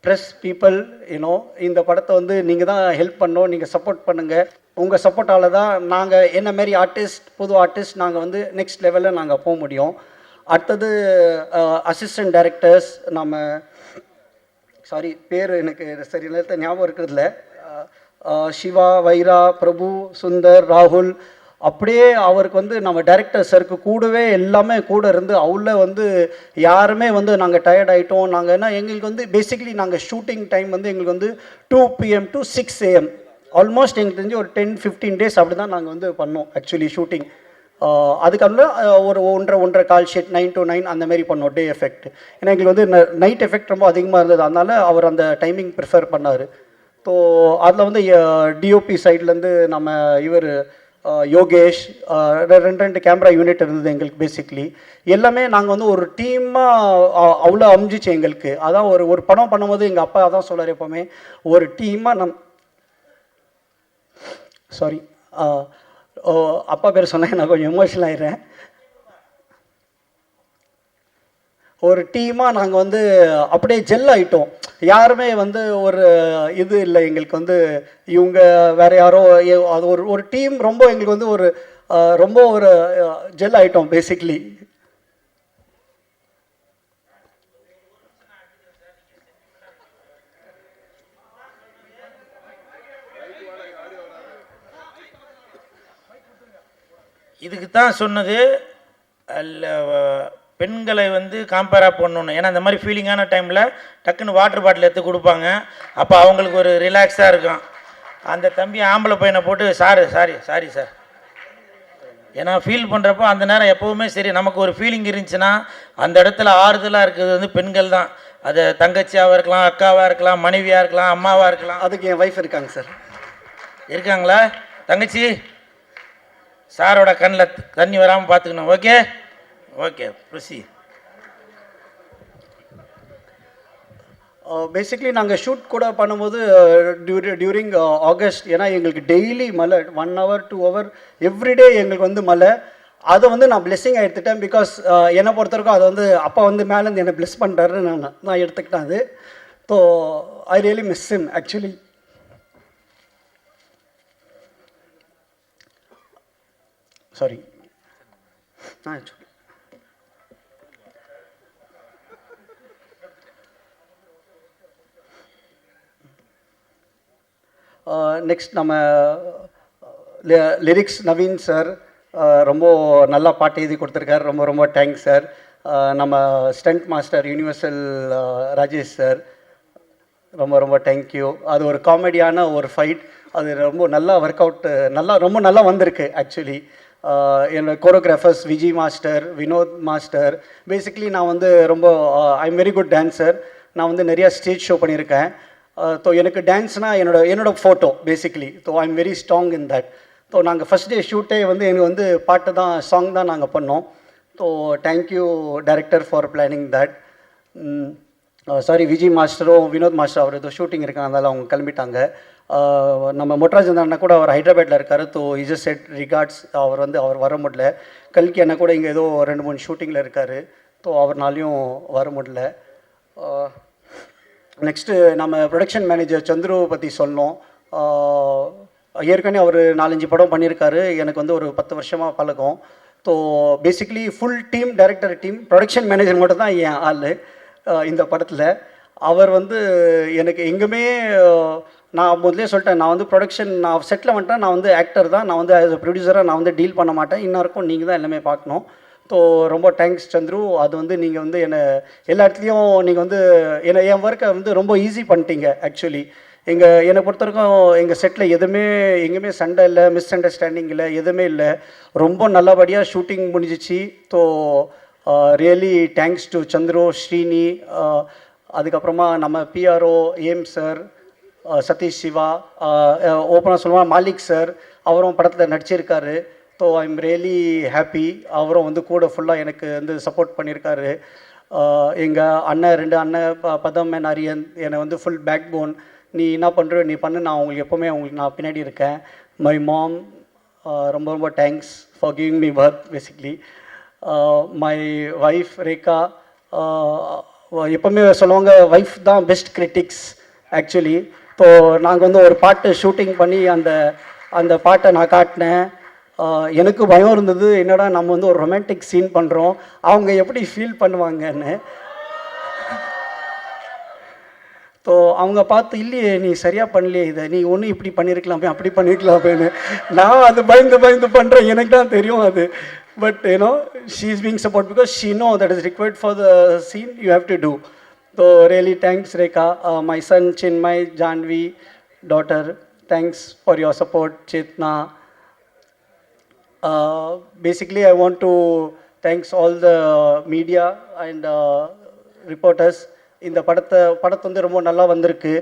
Speaker 6: press people. இந்த படத்தை வந்து நீங்கள் தான் ஹெல்ப் பண்ணோம், நீங்கள் சப்போர்ட் பண்ணுங்கள். உங்கள் சப்போர்ட்டால் தான் நாங்கள் என்ன மாரி புது ஆர்டிஸ்ட் நாங்கள் வந்து நெக்ஸ்ட் லெவலில் நாங்கள் போக முடியும். அடுத்தது அசிஸ்டன்ட் டைரக்டர்ஸ், நம்ம பேர் எனக்கு சரி நேரத்தை ஞாபகம் இருக்கிறதுல, சிவா, வைரா, பிரபு, சுந்தர், ராகுல், அப்படியே அவருக்கு வந்து நம்ம டைரக்டர் சருக்கு கூடவே எல்லாமே கூட இருந்து அவ்வளோ வந்து யாருமே வந்து நாங்கள் டயர்ட் ஆகிட்டோம். நாங்கள் என்ன எங்களுக்கு வந்து பேசிக்கலி நாங்கள் ஷூட்டிங் டைம் வந்து எங்களுக்கு வந்து 2 PM to 6 AM ஆல்மோஸ்ட் எங்களுக்கு தெரிஞ்சு ஒரு 10-15 days அப்படி தான் நாங்கள் வந்து பண்ணோம் ஆக்சுவலி ஷூட்டிங். அதுக்கப்புறம் ஒரு 1.5 கால் ஷீட் 9 to 9 அந்த மாதிரி பண்ணோம் டே எஃபெக்ட். ஏன்னா எங்களுக்கு வந்து நைட் எஃபெக்ட் ரொம்ப அதிகமாக இருந்தது, அதனால் அவர் அந்த டைமிங் ப்ரிஃபர் பண்ணார். ஸோ அதில் வந்து டிஓபி சைட்லேருந்து நம்ம இவர் யோகேஷ், 2 கேமரா யூனிட் இருந்தது எங்களுக்கு. பேசிக்லி எல்லாமே நாங்கள் வந்து ஒரு டீமாக அவ்வளோ அமைஞ்சிச்சு எங்களுக்கு. அதான் ஒரு படம் பண்ணும்போது எங்கள் அப்பா அதான் சொல்லார் எப்போவுமே, ஒரு டீமாக அப்பா பேர் சொன்னேன், நான் கொஞ்சம் எமோஷனல் ஆயிடுறேன். ஒரு டீமாக நாங்கள் வந்து அப்படியே ஜெல் ஆகிட்டோம். யாருமே வந்து ஒரு இது இல்லை எங்களுக்கு வந்து இவங்க வேறு யாரோ, அது ஒரு டீம் ரொம்ப எங்களுக்கு வந்து ரொம்ப ஜெல் ஆகிட்டோம் பேசிக்லி.
Speaker 7: இதுக்கு தான் சொன்னது பெண்களை வந்து காம்பேராக பண்ணணும். ஏன்னா இந்த மாதிரி ஃபீலிங்கான டைமில் டக்குன்னு வாட்டர் பாட்டில் எடுத்து கொடுப்பாங்க, அப்போ அவங்களுக்கு ஒரு ரிலாக்ஸாக இருக்கும். அந்த தம்பி ஆம்பளை பையனை போட்டு சாரி சார், ஏன்னா ஃபீல் பண்ணுறப்போ அந்த நேரம் எப்போவுமே சரி நமக்கு ஒரு ஃபீலிங் இருந்துச்சுன்னா அந்த இடத்துல ஆறுதலாக இருக்கிறது வந்து பெண்கள் தான். அது தங்கச்சியாகவும் இருக்கலாம், அக்காவாக இருக்கலாம், மனைவியாக இருக்கலாம், அம்மாவாக இருக்கலாம்.
Speaker 6: அதுக்கு என் ஒய்ஃப் இருக்காங்க சார்.
Speaker 7: இருக்காங்களா தங்கச்சி? சாரோட கண்ணில் தண்ணி வராமல் பார்த்துக்கணும். ஓகே ப்ரொசி.
Speaker 6: பேசிக்லி நாங்கள் ஷூட் கூட பண்ணும்போது டியூரிங் ஆகஸ்ட், ஏன்னா எங்களுக்கு டெய்லி மழை, 1 hour 2 hour எவ்ரிடே எங்களுக்கு வந்து மழை. அதை வந்து நான் பிளெஸ்ஸிங்காக எடுத்துட்டேன். பிகாஸ் என்னை பொறுத்தவரைக்கும் அதை வந்து அப்பா வந்து மேலேருந்து என்னை பிளெஸ் பண்ணுறாருன்னு நான் எடுத்துக்கிட்டேன் அது. So I really miss him actually. Sorry. Next நம்ம லிரிக்ஸ் நவீன் சார் ரொம்ப நல்லா பாட்டு எழுதி கொடுத்துருக்காரு, ரொம்ப ரொம்ப தேங்க்ஸ் சார். நம்ம stunt master universal Rajesh sir, ரொம்ப ரொம்ப தேங்க்யூ. அது ஒரு காமெடியான ஒரு ஃபைட், அது ரொம்ப நல்லா ஒர்க் அவுட், ரொம்ப நல்லா வந்திருக்கு ஆக்சுவலி. என்னோட choreographers Vijay master, Vinod master. Basically நான் வந்து ரொம்ப I am very good dancer. நான் வந்து நிறையா ஸ்டேஜ் ஷோ பண்ணியிருக்கேன். ஸோ எனக்கு டான்ஸ்னால் என்னோட photo basically. So I am very strong in that. So நாங்கள் ஃபஸ்ட் டே ஷூட்டே வந்து எனக்கு வந்து பாட்டு தான், சாங் தான் நாங்கள் பண்ணோம். So thank you director for planning that. Sorry Vijay மாஸ்டரும் வினோத் மாஸ்டர் அவர் ஏதோ ஷூட்டிங் இருக்காங்க, அதனால் அவங்க கிளம்பிட்டாங்க. நம்ம மொட்ராஜன் அண்ணா கூட அவர் ஹைதராபாத்தில் இருக்கார். So is set records. அவர் வர முடியல. கல்கி அண்ணா கூட இங்கே ஏதோ 2-3 ஷூட்டிங்கில் இருக்கார். ஸோ அவர்னாலையும் வர முடியல. நெக்ஸ்ட்டு நம்ம ப்ரொடக்ஷன் மேனேஜர் சந்துரு பற்றி சொன்னோம். ஏற்கனவே அவர் 4-5 படம் பண்ணியிருக்காரு. எனக்கு வந்து ஒரு 10 வருஷமாக பழக்கம். So basically full team, director team, production manager மட்டும் தான் என் ஆள் இந்த படத்தில். அவர் வந்து எனக்கு எங்குமே நான் முதலே சொல்லிட்டேன், நான் வந்து ப்ரொடக்ஷன், நான் செட்டில் வந்துட்டேன், நான் வந்து ஆக்டர் தான், நான் வந்து ஆஸ் அ ப்ரொடியூசராக நான் வந்து டீல் பண்ண மாட்டேன். இன்னும் நீங்கள் தான் எல்லாமே பார்க்கணும். ஸோ ரொம்ப தேங்க்ஸ் சந்துரு. அது வந்து நீங்கள் வந்து என்னை எல்லா இடத்துலையும் நீங்கள் வந்து என் ஒர்க்கை வந்து ரொம்ப ஈஸி பண்ணிட்டீங்க. ஆக்சுவலி என்னை பொறுத்த வரைக்கும் எங்கள் செட்டில் எங்கேயுமே சண்டை இல்லை, மிஸ் அண்டர்ஸ்டாண்டிங் இல்லை, எதுவுமே இல்லை. ரொம்ப நல்லபடியாக ஷூட்டிங் முடிஞ்சிச்சு. So really thanks to Chandru, Srini, அதுக்கப்புறமா நம்ம பிஆர்ஓ ஏம் சார், சதீஷ் சிவா, ஓப்பனாக சொல்லுவாங்க மாலிக் சார், அவரும் படத்தில் நடிச்சிருக்காரு. So I am really happy. அவரும் வந்து கூட ஃபுல்லாக எனக்கு வந்து சப்போர்ட் பண்ணியிருக்காரு. எங்கள் அண்ணன் 2 அண்ணன் பதம் அண்ட் அரியன் என்னை வந்து ஃபுல் பேக் போன். நீ என்ன பண்ணுற நீ பண்ணு, நான் உங்களுக்கு எப்போவுமே நான் பின்னாடி இருக்கேன். மை மாம், ரொம்ப ரொம்ப thanks for giving me birth basically. My wife Rekha, எப்போவுமே சொல்லுவாங்க ஒய்ஃப் தான் பெஸ்ட் கிரிட்டிக்ஸ் ஆக்சுவலி. ஸோ நாங்கள் வந்து ஒரு பாட்டு ஷூட்டிங் பண்ணி அந்த பாட்டை நான் காட்டினேன். எனக்கு பயம் இருந்தது, என்னடா நம்ம வந்து ஒரு ரொமான்டிக் சீன் பண்ணுறோம், அவங்க எப்படி ஃபீல் பண்ணுவாங்கன்னு. ஸோ அவங்க பார்த்து, இல்லையே நீ சரியாக பண்ணலையே, இதை நீ ஒன்று இப்படி பண்ணியிருக்கலாமே, அப்படி பண்ணியிருக்கலாமேன்னு. நான் அது பயந்து பண்ணுறேன், எனக்கு தான் தெரியும் அது. But she is being support because she know that is required for the scene you have to do. So really thanks Rekha. My son Chinmay, Janhvi daughter, thanks for your support. Chetna. Basically, I want to thanks all the media and reporters. இந்த படத்தை வந்து ரொம்ப நல்லா வந்திருக்கு.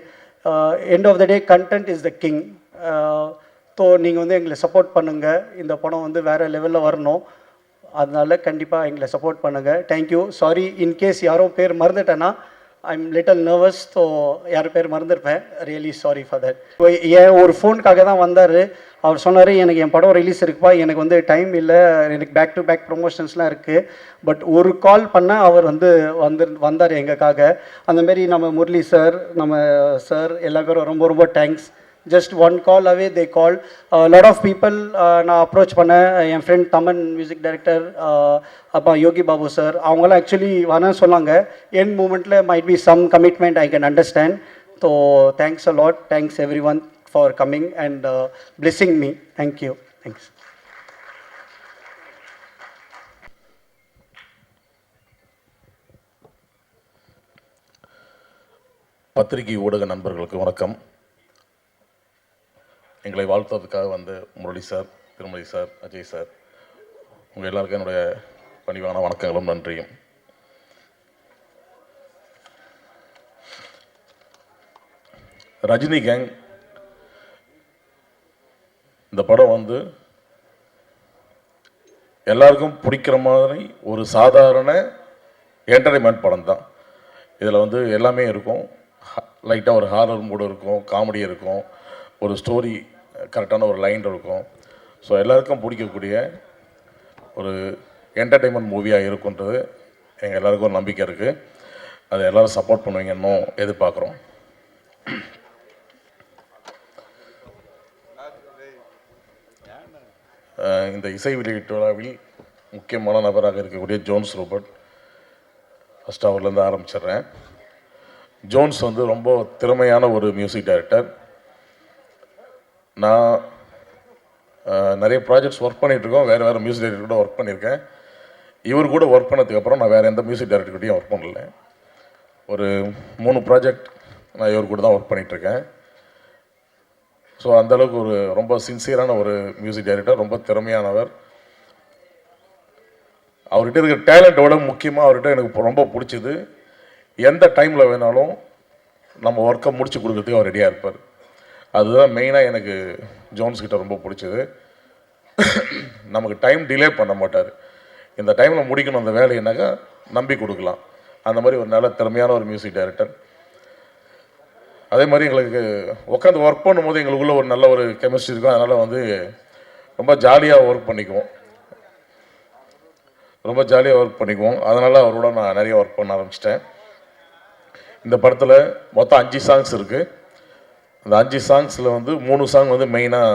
Speaker 6: End of the day content is the king. So நீங்கள் வந்து எங்களை support பண்ணுங்கள். இந்த படம் வந்து வேறு லெவலில் வரணும். அதனால கண்டிப்பாக எங்களை சப்போர்ட் பண்ணுங்கள். தேங்க்யூ. சாரி இன்கேஸ் யாரோ பேர் மறந்துட்டேன்னா, I am little nervous. So யார் பேர் மறந்துருப்பேன். Really sorry for that. ஏன் ஒரு ஃபோனுக்காக தான் வந்தார். அவர் சொன்னார், எனக்கு என் படம் ரிலீஸ் இருக்குப்பா, எனக்கு வந்து டைம் இல்லை, எனக்கு பேக் டு பேக் ப்ரொமோஷன்ஸ்லாம் இருக்குது. பட் ஒரு கால் பண்ணால் அவர் வந்தார் எங்களுக்காக. அந்தமாரி நம்ம முரளி சார், நம்ம சார் எல்லா பேரும் ரொம்ப ரொம்ப thanks. Just one call away they call. Lot of people நான் அப்ரோச் பண்ணேன். என் ஃப்ரெண்ட் தமன் மியூசிக் டைரக்டர், அப்பா யோகி பாபு சார், அவங்களாம் ஆக்சுவலி வேணான்னு சொன்னாங்க. என் மூமெண்ட்டில் might be some commitment, I can understand. So thanks a lot. Thanks everyone for coming and blessing me. Thank you. Thanks.
Speaker 3: பத்திரிகை ஊடக நண்பர்களுக்கு வணக்கம். எங்களை வாழ்த்துவதற்காக வந்து முரளி சார், திருமதி சார், அஜய் சார், உங்கள் எல்லாருக்கும் என்னுடைய பணிவான வணக்கங்களும் நன்றியும். ரஜினி கேங் இந்த படம் வந்து எல்லாருக்கும் பிடிக்கிற மாதிரி ஒரு சாதாரண என்டர்டைன்மெண்ட் படம் தான். இதில் வந்து எல்லாமே இருக்கும். லைட்டாக ஒரு ஹாரர் மூடு இருக்கும், காமெடி இருக்கும், ஒரு ஸ்டோரி கரெக்டான ஒரு லைன் இருக்கும். ஸோ எல்லாருக்கும் பிடிக்கக்கூடிய ஒரு என்டர்டைன்மெண்ட் மூவியாக இருக்குன்றது எங்கள் எல்லாருக்கும் ஒரு நம்பிக்கை இருக்குது. அதை எல்லோரும் சப்போர்ட் பண்ணுவீங்கன்னு எதிர்பார்க்குறோம். இந்த இசை வெளியீட்டு விழாவில் முக்கியமான நபராக இருக்கக்கூடிய ஜோன்ஸ் ரோபர்ட், ஃபஸ்ட் அவர்லேருந்து ஆரம்பிச்சிடுறேன். ஜோன்ஸ் வந்து ரொம்ப திறமையான ஒரு மியூசிக் டைரக்டர். நான் நிறைய ப்ராஜெக்ட்ஸ் ஒர்க் பண்ணிகிட்ருக்கோம், வேறு மியூசிக் டைரக்டர் கூட ஒர்க் பண்ணியிருக்கேன். இவர் கூட ஒர்க் பண்ணதுக்கப்புறம் நான் வேறு எந்த மியூசிக் டைரக்டர்கிட்டையும் ஒர்க் பண்ணல. ஒரு 3 ப்ராஜெக்ட் நான் இவர் கூட தான் ஒர்க் பண்ணிகிட்ருக்கேன். ஸோ அந்தளவுக்கு ஒரு ரொம்ப சின்சியரான ஒரு மியூசிக் டைரக்டர், ரொம்ப திறமையானவர். அவர்கிட்ட இருக்கிற டேலண்ட்டோட முக்கியமாக அவர்கிட்ட எனக்கு ரொம்ப பிடிச்சது, எந்த டைமில் வேணாலும் நம்ம ஒர்க்கை முடிச்சு கொடுக்குறதுக்கு அவர் ரெடியாக இருப்பார். அதுதான் மெயினாக எனக்கு ஜோன்ஸ்கிட்ட ரொம்ப பிடிச்சது. நமக்கு டைம் டிலே பண்ண மாட்டார். இந்த டைமில் முடிக்கணும் அந்த வேலையினாக்கா நம்பி கொடுக்கலாம். அந்த மாதிரி ஒரு நல்ல திறமையான ஒரு மியூசிக் டைரக்டர்.
Speaker 8: அதே மாதிரி எங்களுக்கு உட்காந்து ஒர்க் பண்ணும்போது எங்களுக்குள்ள ஒரு நல்ல ஒரு கெமிஸ்ட்ரி இருக்கும். அதனால் வந்து ரொம்ப ஜாலியாக ஒர்க் பண்ணிக்குவோம். அதனால் அவரோட நான் நிறைய ஒர்க் பண்ண ஆரம்பிச்சிட்டேன். இந்த படத்தில் மொத்தம் 5 சாங்ஸ் இருக்குது. அந்த 5 சாங்ஸில் வந்து 3 சாங் வந்து மெயினாக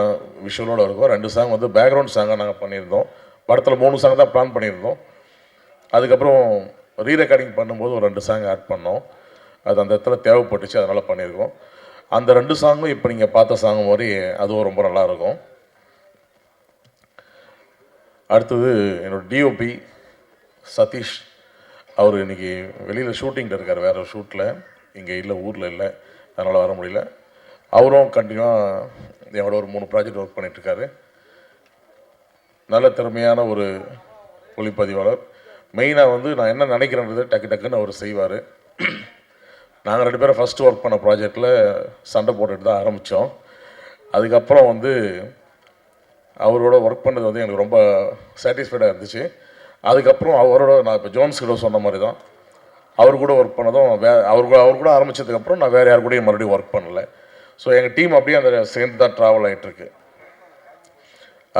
Speaker 8: விஷுவலோடு இருக்கும். 2 சாங் வந்து பேக்ரவுண்ட் சாங்காக நாங்கள் பண்ணியிருந்தோம். படத்தில் 3 சாங் தான் பிளான் பண்ணியிருந்தோம். அதுக்கப்புறம் ரீரெக்கார்டிங் பண்ணும்போது ஒரு 2 சாங் ஆட் பண்ணோம். அது அந்த இடத்துல தேவைப்பட்டுச்சு, அதனால் பண்ணியிருக்கோம். அந்த 2 சாங்கும் இப்போ நீங்கள் பார்த்த சாங் மாதிரி அதுவும் ரொம்ப நல்லாயிருக்கும். அடுத்தது என்னோடய டிஓபி சதீஷ். அவர் இன்றைக்கி வெளியில் ஷூட்டிங்கில் இருக்கார், வேறு ஒரு ஷூட்டில், இங்கே இல்லை, ஊரில் இல்லை, அதனால் வர முடியல. அவரும் கண்டினியூவாக என்னோட ஒரு 3 ப்ராஜெக்ட் ஒர்க் பண்ணிகிட்ருக்காரு. நல்ல திறமையான ஒரு ஒளிப்பதிவாளர். மெயினாக வந்து நான் என்ன நினைக்கிறேன்றது டக்குன்னு அவர் செய்வார். நாங்கள் 2 பேரும் ஃபஸ்ட்டு ஒர்க் பண்ண ப்ராஜெக்டில் சண்டை போட்டுட்டு தான் ஆரம்பித்தோம். அதுக்கப்புறம் வந்து அவரோட ஒர்க் பண்ணது வந்து எனக்கு ரொம்ப சாட்டிஸ்ஃபைடாக இருந்துச்சு. அதுக்கப்புறம் அவரோட நான் இப்போ ஜோன்ஸ் கிட்ட சொன்ன மாதிரி தான், அவர் கூட ஒர்க் பண்ணதும் அவர் கூட ஆரம்பித்ததுக்கப்புறம் நான் வேறு யார் கூடயும் மறுபடியும் ஒர்க் பண்ணலை. ஸோ எங்கள் டீம் அப்படியே அந்த சேர்ந்து தான் ட்ராவல் ஆகிட்டுருக்கு.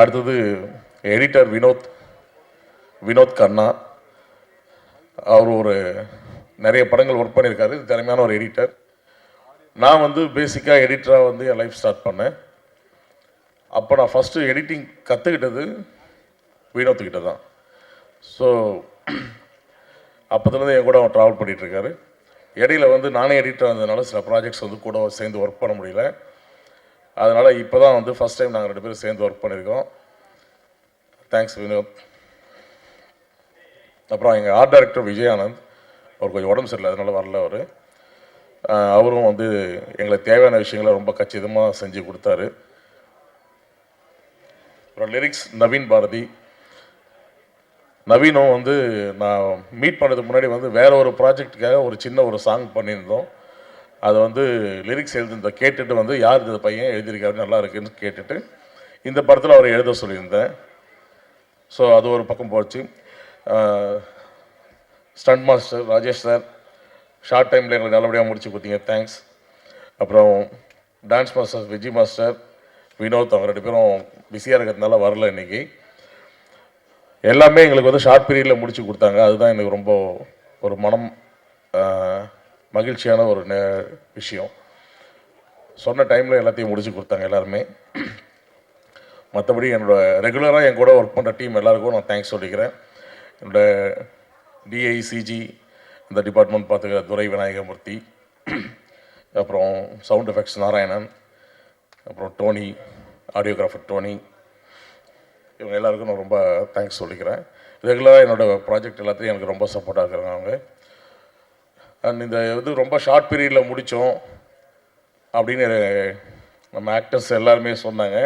Speaker 8: அடுத்தது எடிட்டர் வினோத் கண்ணா. அவர் ஒரு நிறைய படங்கள் ஒர்க் பண்ணியிருக்காரு, திறமையான ஒரு எடிட்டர். நான் வந்து பேசிக்காக எடிட்டராக வந்து என் லைஃப் ஸ்டார்ட் பண்ணேன். அப்போ நான் ஃபஸ்ட்டு எடிட்டிங் கற்றுக்கிட்டது வினோத்துக்கிட்ட தான். ஸோ அப்போதுலேருந்து என் கூட அவன் ட்ராவல் பண்ணிகிட்ருக்காரு. இடையில வந்து நானே எடிட்டர் வந்ததுனால சில ப்ராஜெக்ட்ஸ் வந்து கூட சேர்ந்து ஒர்க் பண்ண முடியல. அதனால் இப்போ தான் வந்து ஃபஸ்ட் டைம் நாங்கள் 2 பேரும் சேர்ந்து ஒர்க் பண்ணியிருக்கோம். தேங்க்ஸ் வினோத். அப்புறம் எங்கள் ஆர்ட் டைரக்டர் விஜயானந்த், அவர் கொஞ்சம் உடம்பு சரியில்லை, அதனால் வரல. அவரும் வந்து எங்களுக்கு தேவையான விஷயங்களை ரொம்ப கச்சிதமாக செஞ்சு கொடுத்தாரு. அப்புறம் லிரிக்ஸ் நவீன் பாரதி. நவீனும் வந்து நான் மீட் பண்ணுறதுக்கு முன்னாடி வந்து வேறு ஒரு ப்ராஜெக்டுக்காக ஒரு சின்ன ஒரு சாங் பண்ணியிருந்தோம். அதை வந்து லிரிக்ஸ் எழுதிருந்த கேட்டுட்டு வந்து யார் இந்த பையன் எழுதியிருக்காரு நல்லா இருக்குன்னு கேட்டுட்டு இந்த படத்தில் அவர் எழுத சொல்லியிருந்தேன். ஸோ அது ஒரு பக்கம் போச்சு. Stunt master Rajesh sir, short டைமில் எங்களுக்கு நல்லபடியாக முடிச்சு கொடுத்தீங்க, தேங்க்ஸ். அப்புறம் dance master Vijay master, Vinod, அவங்க 2 பேரும் பிஸியாக இருக்கிறதுனால வரல இன்றைக்கி. எல்லாமே எங்களுக்கு வந்து ஷார்ட் பீரியடில் முடிச்சு கொடுத்தாங்க. அதுதான் எனக்கு ரொம்ப ஒரு மனம் மகிழ்ச்சியான ஒரு விஷயம். சொன்ன டைமில் எல்லாத்தையும் முடிச்சு கொடுத்தாங்க எல்லாருமே. மற்றபடி ரெகுலராக என் கூட ஒர்க் பண்ணுற டீம் எல்லாருக்கும் நான் தேங்க்ஸ் சொல்லிக்கிறேன். என்னோடய டிஐசிஜி இந்த டிபார்ட்மெண்ட் பார்த்துக்கிற துரை விநாயகமூர்த்தி, அப்புறம் சவுண்ட் எஃபெக்ட்ஸ் நாராயணன், அப்புறம் டோனி, ஆடியோகிராஃபர் டோனி, இவங்க எல்லாருக்கும் நான் ரொம்ப தேங்க்ஸ் சொல்லிக்கிறேன். ரெகுலராக என்னோடய ப்ராஜெக்ட் எல்லாத்தையும் எனக்கு ரொம்ப சப்போர்ட்டாக இருக்கிறாங்க அவங்க. அண்ட் இந்த இது ரொம்ப ஷார்ட் பீரியடில் முடித்தோம் அப்படின்னு நம்ம ஆக்டர்ஸ் எல்லாருமே சொன்னாங்க.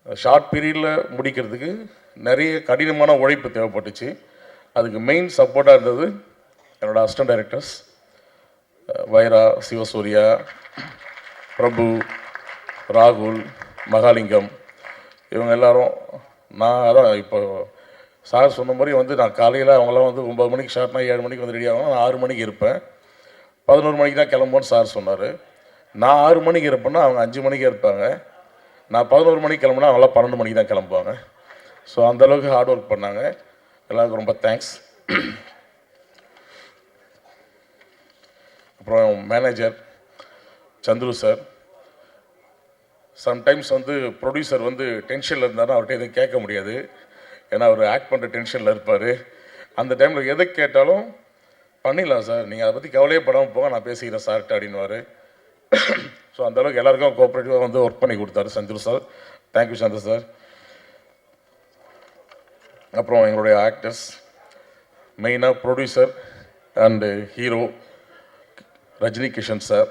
Speaker 8: ஷார்ட் பீரியடில் முடிக்கிறதுக்கு நிறைய கடினமான உழைப்பு தேவைப்பட்டுச்சு. அதுக்கு மெயின் சப்போர்ட்டாக இருந்தது என்னோடய அசிஸ்டன்ட் டைரக்டர்ஸ் வைரா, சிவசூர்யா, பிரபு, ராகுல், மகாலிங்கம், இவங்க எல்லாரும். நான் அதான் இப்போ சார் சொன்ன மாதிரி வந்து நான் காலையில் அவங்களாம் வந்து 9 மணிக்கு ஷார்ட்னா 7 மணிக்கு வந்து ரெடி ஆகும். நான் 6 மணிக்கு இருப்பேன். 11 மணிக்கு தான் கிளம்புவோன்னு சார் சொன்னார். நான் 6 மணிக்கு இருப்பேன்னா அவங்க 5 மணிக்கு இருப்பாங்க. நான் 11 மணிக்கு கிளம்புனா அவங்களாம் 12 மணிக்கு தான் கிளம்புவாங்க. ஸோ அந்தளவுக்கு ஹார்ட் ஒர்க் பண்ணாங்க. எல்லாருக்கும் ரொம்ப தேங்க்ஸ். அப்புறம் மேனேஜர் சந்துரு சார். சம்டைம்ஸ் வந்து ப்ரொடியூசர் வந்து டென்ஷனில் இருந்தாலும் அவர்கிட்ட எதுவும் கேட்க முடியாது. ஏன்னா அவர் ஆக்ட் பண்ணுற டென்ஷனில் இருப்பார். அந்த டைமில் எதை கேட்டாலும் பண்ணிடலாம் சார், நீங்கள் அதை பற்றி கவலையே படாமல் போங்க, நான் பேசிக்கிறேன் சார்கிட்ட அப்படின்னுவார். ஸோ அந்தளவுக்கு எல்லாருக்கும் கோஆப்ரேட்டிவாக வந்து ஒர்க் பண்ணி கொடுத்தாரு Chandru sir. Thank you Chandru sir. அப்புறம் எங்களுடைய ஆக்டர்ஸ், மெயினாக producer and hero Rajini Kishan sir.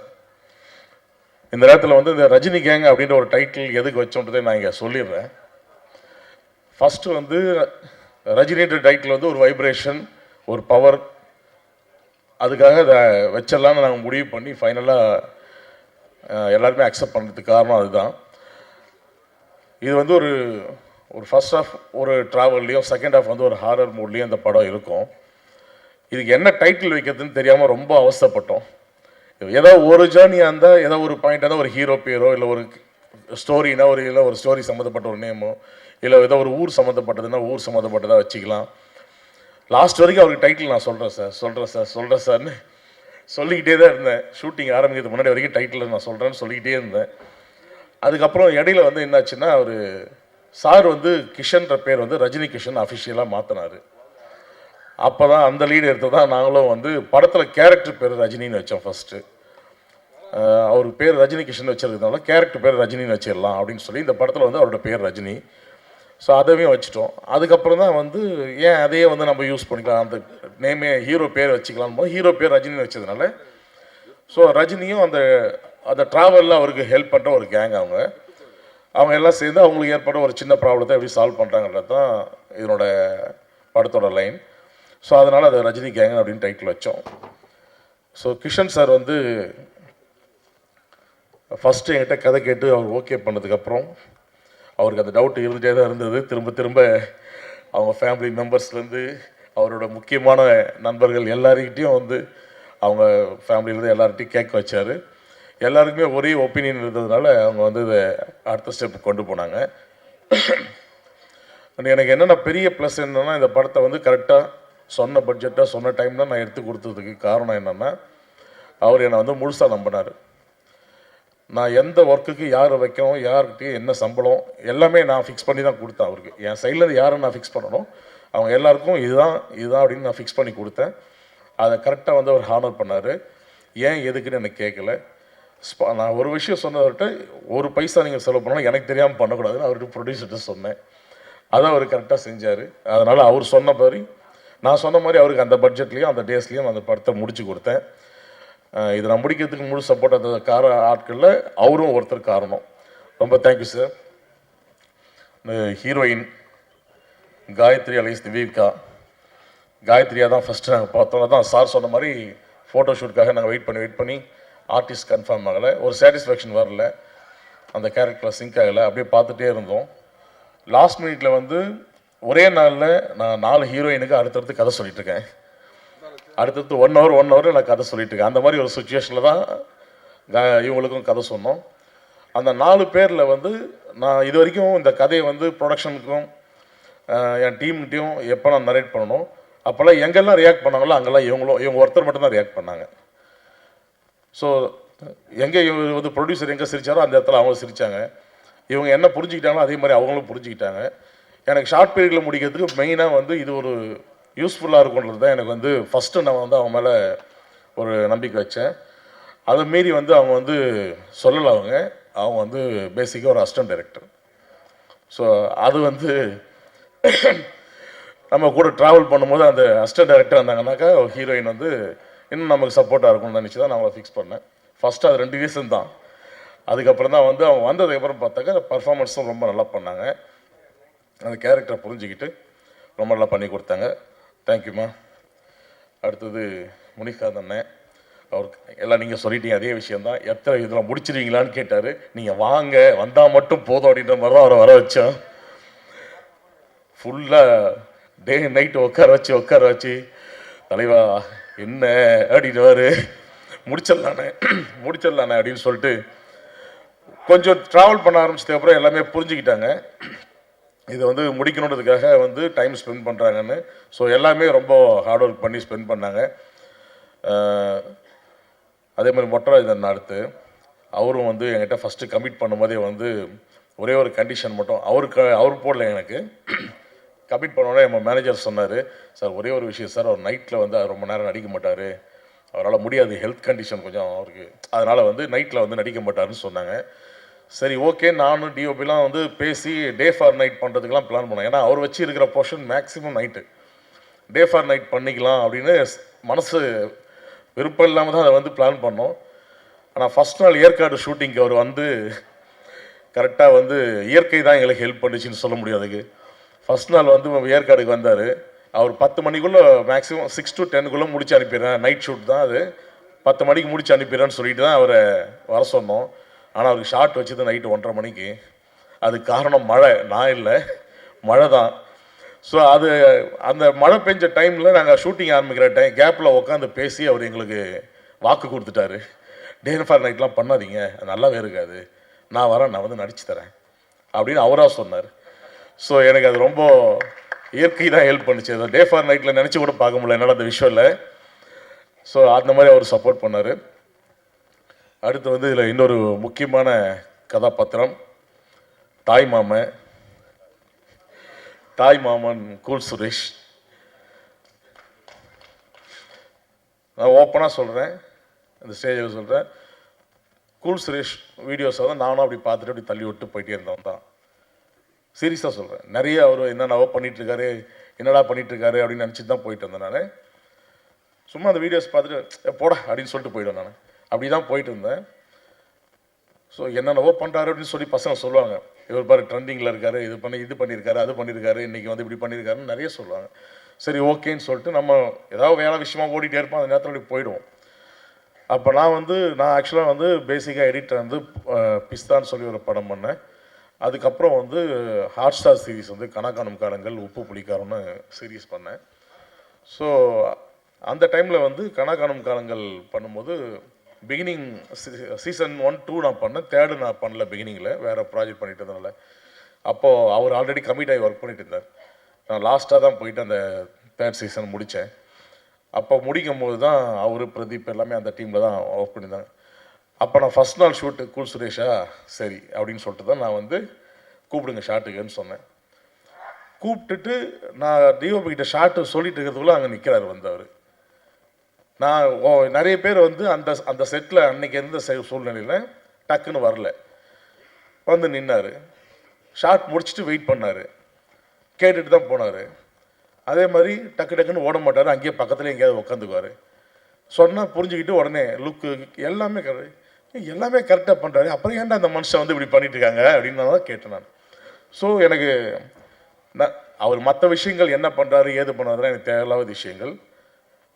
Speaker 8: இந்த நேரத்தில் வந்து இந்த ரஜினி கேங் அப்படின்ற ஒரு டைட்டில் எதுக்கு வச்சோன்றதை நான் இங்கே சொல்லிடுறேன். ஃபஸ்ட்டு வந்து ரஜினின்ற டைட்டில் வந்து ஒரு வைப்ரேஷன், ஒரு பவர், அதுக்காக அதை வச்சிடலான்னு நாங்கள் முடிவு பண்ணி ஃபைனலாக எல்லாருமே அக்செப்ட் பண்ணுறதுக்கு காரணம் அதுதான். இது வந்து ஒரு ஃபர்ஸ்ட் ஹாஃப் ஒரு ட்ராவல்லையும், செகண்ட் ஹாஃப் வந்து ஒரு ஹாரர் மூட்லேயும் இந்த படம் இருக்கும். இதுக்கு என்ன டைட்டில் வைக்கிறதுன்னு தெரியாமல் ரொம்ப அவஸ்தைப்பட்டோம். ஏதோ ஒரு ஜேர்னியாக இருந்தால் ஏதோ ஒரு பாயிண்ட் ஏதோ ஒரு ஹீரோ பேரோ இல்லை ஒரு ஸ்டோரினா இல்லை ஒரு ஸ்டோரி சம்மந்தப்பட்ட ஒரு நேமோ இல்லை ஏதோ ஒரு ஊர் சம்மந்தப்பட்டதுன்னா ஊர் சம்மந்தப்பட்டதாக வச்சுக்கலாம். லாஸ்ட் வரைக்கும் அவருக்கு டைட்டில் நான் சொல்கிறேன் சார்னு சொல்லிக்கிட்டே தான் இருந்தேன். ஷூட்டிங் ஆரம்பிக்கிறதுக்கு முன்னாடி வரைக்கும் டைட்டில் நான் சொல்கிறேன்னு சொல்லிக்கிட்டே இருந்தேன். அதுக்கப்புறம் இடையில வந்து என்னாச்சுன்னா அவர் சார் வந்து கிஷன்ற பேர் வந்து ரஜினி கிஷன் அஃபிஷியலாக மாற்றினார். அப்போ தான் அந்த லீடு எடுத்து தான் நாங்களும் வந்து படத்தில் கேரக்டர் பேர் ரஜினின்னு வச்சோம். ஃபஸ்ட்டு அவர் பேர் ரஜினி கிஷன் வச்சிருக்கிறதுனால கேரக்டர் பேர் ரஜினின்னு வச்சிடலாம் அப்படின்னு சொல்லி இந்த படத்தில் வந்து அவரோட பேர் ரஜினி. ஸோ அதவே வச்சுட்டோம். அதுக்கப்புறம் தான் வந்து ஏன் அதையே வந்து நம்ம யூஸ் பண்ணிக்கலாம், அந்த நேமே ஹீரோ பேர் வச்சுக்கலாம் போது ஹீரோ பேர் ரஜினின்னு வச்சதுனால ஸோ ரஜினியும் அந்த அந்த ட்ராவலில் அவருக்கு ஹெல்ப் பண்ணுற ஒரு கேங் அவங்க எல்லாம் சேர்ந்து அவங்களுக்கு ஏற்பட்ட ஒரு சின்ன ப்ராப்ளத்தை எப்படி சால்வ் பண்ணுறாங்கிறது தான் இதனோட படத்தோட லைன். ஸோ அதனால் அதை ரஜினி கேங் அப்படின்னு டைட்டில் வச்சோம். ஸோ கிஷன் சார் வந்து ஃபஸ்ட்டு என்கிட்ட கதை கேட்டு அவர் ஓகே பண்ணதுக்கப்புறம் அவருக்கு அந்த டவுட் இருந்துகிட்டே தான் இருந்தது. திரும்ப திரும்ப அவங்க ஃபேமிலி மெம்பர்ஸ்லேருந்து அவரோட முக்கியமான நண்பர்கள் எல்லாருக்கிட்டையும் வந்து அவங்க ஃபேமிலியிலேருந்து எல்லார்கிட்டையும் கேட்க வச்சார். எல்லாருக்குமே ஒரே ஒப்பீனியன் இருந்ததுனால அவங்க வந்து இதை அடுத்த ஸ்டெப் கொண்டு போனாங்க. எனக்கு என்னென்ன பெரிய ப்ளஸ் என்னென்னா இந்த படத்தை வந்து கரெக்டாக சொன்ன பட்ஜெட்டாக சொன்ன டைம் தான் நான் எடுத்து கொடுத்ததுக்கு காரணம் என்னென்னா அவர் என்னை வந்து முழுசாக நம்பினார். நான் எந்த ஒர்க்குக்கு யார் வைக்கணும், யார்கிட்டையும் என்ன சம்பளம் எல்லாமே நான் ஃபிக்ஸ் பண்ணி தான் கொடுத்தேன் அவருக்கு. என் சைட்லேருந்து யாரை நான் ஃபிக்ஸ் பண்ணணும் அவங்க எல்லாருக்கும் இதுதான் அப்படின்னு நான் ஃபிக்ஸ் பண்ணி கொடுத்தேன். அதை கரெக்டாக வந்து அவர் ஹானர் பண்ணார். ஏன் எதுக்குன்னு எனக்கு கேட்கல. நான் ஒரு விஷயம் சொன்னவர்கிட்ட ஒரு பைசா நீங்கள் செலவு பண்ணாலும் எனக்கு தெரியாமல் பண்ணக்கூடாதுன்னு அவர்கிட்ட ப்ரொடியூசர்கிட்ட சொன்னேன். அதை அவர் கரெக்டாக செஞ்சார். அதனால் அவர் சொன்ன மாதிரி நான் சொன்ன மாதிரி அவருக்கு அந்த பட்ஜெட்லேயும் அந்த டேஸ்லேயும் அந்த படத்தை முடிச்சு கொடுத்தேன். இதை நான் முடிக்கிறதுக்கு முழு சப்போர்ட் அந்த ஆட்களில் அவரும் ஒருத்தர் காரணம். ரொம்ப தேங்க்யூ சார். இந்த ஹீரோயின் காயத்ரி அலைஸ் திவிகா, காயத்ரியாக தான் ஃபஸ்ட்டு நாங்கள் பார்த்தோம். தான் சார் சொன்ன மாதிரி ஃபோட்டோ ஷூட்டுக்காக நாங்கள் வெயிட் பண்ணி ஆர்டிஸ்ட் கன்ஃபார்ம் ஆகலை, ஒரு சாட்டிஸ்ஃபேக்ஷன் வரல, அந்த கேரக்டரில் சிங்க் ஆகலை, அப்படியே பார்த்துட்டே இருந்தோம். லாஸ்ட் மினிட்ல வந்து ஒரே நாளில் நான் 4 ஹீரோயினுக்கு அடுத்தடுத்து கதை சொல்லிட்டுருக்கேன். அடுத்தடுத்து 1 hour நான் கதை சொல்லிட்டுருக்கேன். அந்த மாதிரி ஒரு சுச்சுவேஷனில் தான் இவங்களுக்கும் கதை சொன்னோம். அந்த 4 பேரில் வந்து நான் இது வரைக்கும் இந்த கதையை வந்து ப்ரொடக்ஷனுக்கும் என் டீம்கிட்டையும் எப்போ நான் நரேட் பண்ணணும் அப்போல்லாம் எங்கெல்லாம் ரியாக்ட் பண்ணாங்களோ அங்கெல்லாம் இவங்க ஒருத்தர் மட்டும்தான் ரியாக்ட் பண்ணாங்க. ஸோ எங்கே இவர் வந்து ப்ரொடியூசர் எங்கே சிரித்தாரோ அந்த இடத்துல அவங்க சிரித்தாங்க. இவங்க என்ன புரிஞ்சுக்கிட்டாங்களோ அதே மாதிரி அவங்களும் புரிஞ்சுக்கிட்டாங்க. எனக்கு ஷார்ட் பீரியடில் முடிக்கிறதுக்கு மெயினாக வந்து இது ஒரு யூஸ்ஃபுல்லாக இருக்குன்றது தான் எனக்கு வந்து ஃபஸ்ட்டு நான் வந்து அவங்க மேலே ஒரு நம்பிக்கை வச்சேன். அதை மீறி வந்து அவங்க வந்து சொல்லலை. அவங்க வந்து பேசிக்காக ஒரு அசிஸ்டன்ட் டைரக்டர். ஸோ அது வந்து நம்ம கூட ட்ராவல் பண்ணும்போது அந்த அசிஸ்டன்ட் டைரக்டர் இருந்தாங்கன்னாக்கா ஹீரோயின் வந்து இன்னும் நமக்கு சப்போர்ட்டாக இருக்கும்னு நினச்சி தான் நான் அவங்கள ஃபிக்ஸ் பண்ணேன். ஃபஸ்ட்டு அது 2 ரீசன் தான். அதுக்கப்புறம் தான் வந்து அவங்க வந்ததுக்கப்புறம் பார்த்தாக்கா பர்ஃபார்மன்ஸும் ரொம்ப நல்லா பண்ணாங்க. அந்த கேரக்டரை புரிஞ்சுக்கிட்டு ரொம்ப நல்லா பண்ணி கொடுத்தாங்க. தேங்க்யூம்மா. அடுத்தது முனிகாந்த் அண்ணன். அவருக்கு எல்லாம் நீங்கள் சொல்லிட்டீங்க, அதே விஷயந்தான். எத்தனை இதில் முடிச்சிருவீங்களான்னு கேட்டார். நீங்கள் வாங்க, வந்தால் மட்டும் போதும் அப்படின்ற மாதிரி தான் அவரை வர வச்சோம். ஃபுல்லாக டே நைட்டு உட்கார வச்சு தலைவா என்ன அப்படின்னுவார். முடிச்சிடலானே அப்படின்னு சொல்லிட்டு கொஞ்சம் ட்ராவல் பண்ண ஆரம்பிச்சதுக்கப்புறம் எல்லாமே புரிஞ்சுக்கிட்டாங்க இதை வந்து முடிக்கணுன்றதுக்காக வந்து டைம் ஸ்பெண்ட் பண்ணுறாங்கன்னு. ஸோ எல்லாமே ரொம்ப ஹார்ட் ஒர்க் பண்ணி ஸ்பெண்ட் பண்ணாங்க. அதே மாதிரி மொட்டராஜன் அடுத்து அவரும் வந்து என்கிட்ட ஃபஸ்ட்டு கமிட் பண்ணும்போதே வந்து ஒரே ஒரு கண்டிஷன் மட்டும் அவர் போடல. எனக்கு கமிட் பண்ணோடனே நம்ம மேனேஜர் சொன்னார், சார் ஒரே ஒரு விஷயம் சார், அவர் நைட்டில் வந்து ரொம்ப நேரம் நடிக்க மாட்டார், அவரால் முடியாது, ஹெல்த் கண்டிஷன் கொஞ்சம் அவருக்கு, அதனால் வந்து நைட்டில் வந்து நடிக்க மாட்டாருன்னு சொன்னாங்க. சரி ஓகே, நானும் டிஓபிலாம் வந்து பேசி டே ஃபார் நைட் பண்ணுறதுக்கெலாம் பிளான் பண்ணேன். ஏன்னா அவர் வச்சு இருக்கிற portion maximum night, day for night பண்ணிக்கலாம் அப்படின்னு மனசு விருப்பம் இல்லாமல் தான் அதை வந்து பிளான் பண்ணோம். ஆனால் ஃபஸ்ட் நாள் ஏற்காடு ஷூட்டிங்க்கு அவர் வந்து கரெக்டாக வந்து இயற்கை தான் எங்களுக்கு ஹெல்ப் பண்ணிச்சின்னு சொல்ல முடியாதுக்கு. ஃபஸ்ட் நாள் வந்து ஏற்காடுக்கு வந்தார். அவர் 10 மணிக்குள்ளே மேக்ஸிமம் 6 to 10 முடிச்சு அனுப்பிடுறேன், நைட் ஷூட் தான் அது, 10 மணிக்கு முடிச்சு அனுப்பிடுறேன்னு சொல்லிட்டு தான் அவரை வர சொன்னோம். ஆனால் அவருக்கு ஷார்ட் வச்சது நைட்டு 1:30 மணிக்கு. அதுக்கு காரணம் மழை, நான் இல்லை, மழை தான். ஸோ அது அந்த மழை பெஞ்ச டைமில் நாங்கள் ஷூட்டிங் ஆரம்பிக்கிற கேப்பில் உட்காந்து பேசி அவர் எங்களுக்கு வாக்கு கொடுத்துட்டாரு. டே ஃபார் நைட்லாம் பண்ணாதீங்க, அது நல்லாவே இருக்காது, நான் வரேன், நான் வந்து நடிச்சு தரேன் அப்படின்னு அவராக சொன்னார். ஸோ எனக்கு அது ரொம்ப இயற்கை தான் ஹெல்ப் பண்ணுச்சு. அதை டே ஃபார் நைட்டில் நினச்சி கூட பார்க்க முடியல என்னால் அந்த விஷுவலில். ஸோ அந்த மாதிரி அவர் சப்போர்ட் பண்ணார். அடுத்து வந்து இதில் இன்னொரு முக்கியமான கதாபாத்திரம் தாய் மாமன் கூல் சுரேஷ். நான் ஓப்பனாக சொல்கிறேன், அந்த ஸ்டேஜில் சொல்கிறேன், கூல் சுரேஷ் வீடியோஸை தான் நானும் அப்படி பார்த்துட்டு அப்படி தள்ளி விட்டு போயிட்டே இருந்தவன் தான். சீரியஸாக சொல்கிறேன். நிறைய அவர் என்னென்னவோ பண்ணிகிட்ருக்காரு, என்னடா பண்ணிகிட்ருக்காரு அப்படின்னு நினச்சிட்டு தான் போயிட்டு இருந்தேன் நான். சும்மா அந்த வீடியோஸ் பார்த்துட்டு போட அப்படின்னு சொல்லிட்டு போயிடுவேன் நான். அப்படி தான் போயிட்டு இருந்தேன். ஸோ என்னென்னவோ பண்ணுறாரு அப்படின்னு சொல்லி பசங்க சொல்லுவாங்க, இவர் பாரு ட்ரெண்டிங்கில் இருக்காரு, இது பண்ணியிருக்காரு, அது பண்ணியிருக்காரு, இன்றைக்கி வந்து இப்படி பண்ணியிருக்காருன்னு நிறைய சொல்லுவாங்க. சரி ஓகேன்னு சொல்லிட்டு நம்ம ஏதாவது வேலை விஷயமா ஓடிட்டே இருப்போம், அந்த நேரத்தில் அப்படி போயிடுவோம். அப்போ நான் ஆக்சுவலாக வந்து பேசிக்காக எடிட்டர் வந்து பிஸ்தான்னு சொல்லி ஒரு படம் பண்ணேன். அதுக்கப்புறம் வந்து ஹாட் ஸ்டார் சீரீஸ் வந்து கணக்கானும் காலங்கள் உப்பு புளிக்காரம்னு சீரீஸ் பண்ணேன். ஸோ அந்த டைமில் வந்து கணக்கானும் காலங்கள் பண்ணும்போது பிகினிங் சீசன் 1, 2 நான் பண்ணேன், 3 நான் பண்ணல. பிகினிங்கில் வேறு ப்ராஜெக்ட் பண்ணிட்டு இருந்தனால அப்போது அவர் ஆல்ரெடி கமிட் ஆகி ஒர்க் பண்ணிட்டு இருந்தார். நான் லாஸ்ட்டாக தான் போயிட்டு அந்த 3rd சீசன் முடித்தேன். அப்போ முடிக்கும் போது தான் அவர் பிரதீப் எல்லாமே அந்த டீமில் தான் ஒர்க் பண்ணியிருந்தாங்க. அப்போ நான் ஃபஸ்ட் நாள் ஷூட்டு கூல் சுரேஷா சரி அப்படின்னு சொல்லிட்டு தான் நான் வந்து கூப்பிடுங்க ஷாட்டுக்குன்னு சொன்னேன். கூப்பிட்டுட்டு நான் டிஓபி கிட்ட ஷாட்டு சொல்லிட்டு இருக்கிறதுக்குள்ள அங்கே நிற்கிறார் வந்து அவர். நான் நிறைய பேர் வந்து அந்த செட்டில் அன்றைக்கி இருந்த சூழ்நிலையில் டக்குன்னு வரல, வந்து நின்னார். ஷாட் முடிச்சுட்டு வெயிட் பண்ணார், கேட்டுட்டு தான் போனார். அதே மாதிரி டக்குன்னு ஓட மாட்டார், அங்கேயே பக்கத்தில் எங்கேயாவது உட்காந்துக்குவார். சொன்னால் புரிஞ்சுக்கிட்டு உடனே லுக்கு எல்லாமே கரெக்டாக பண்ணுறாரு, அப்புறம் ஏன்டா அந்த மனுஷன் வந்து இப்படி பண்ணிட்டு இருக்காங்க அப்படின்னு தான் கேட்டேன் நான். ஸோ எனக்கு அவர் மற்ற விஷயங்கள் என்ன பண்ணுறாரு ஏது பண்ணுறாருலாம் எனக்கு தேவையில்லாத விஷயங்கள்.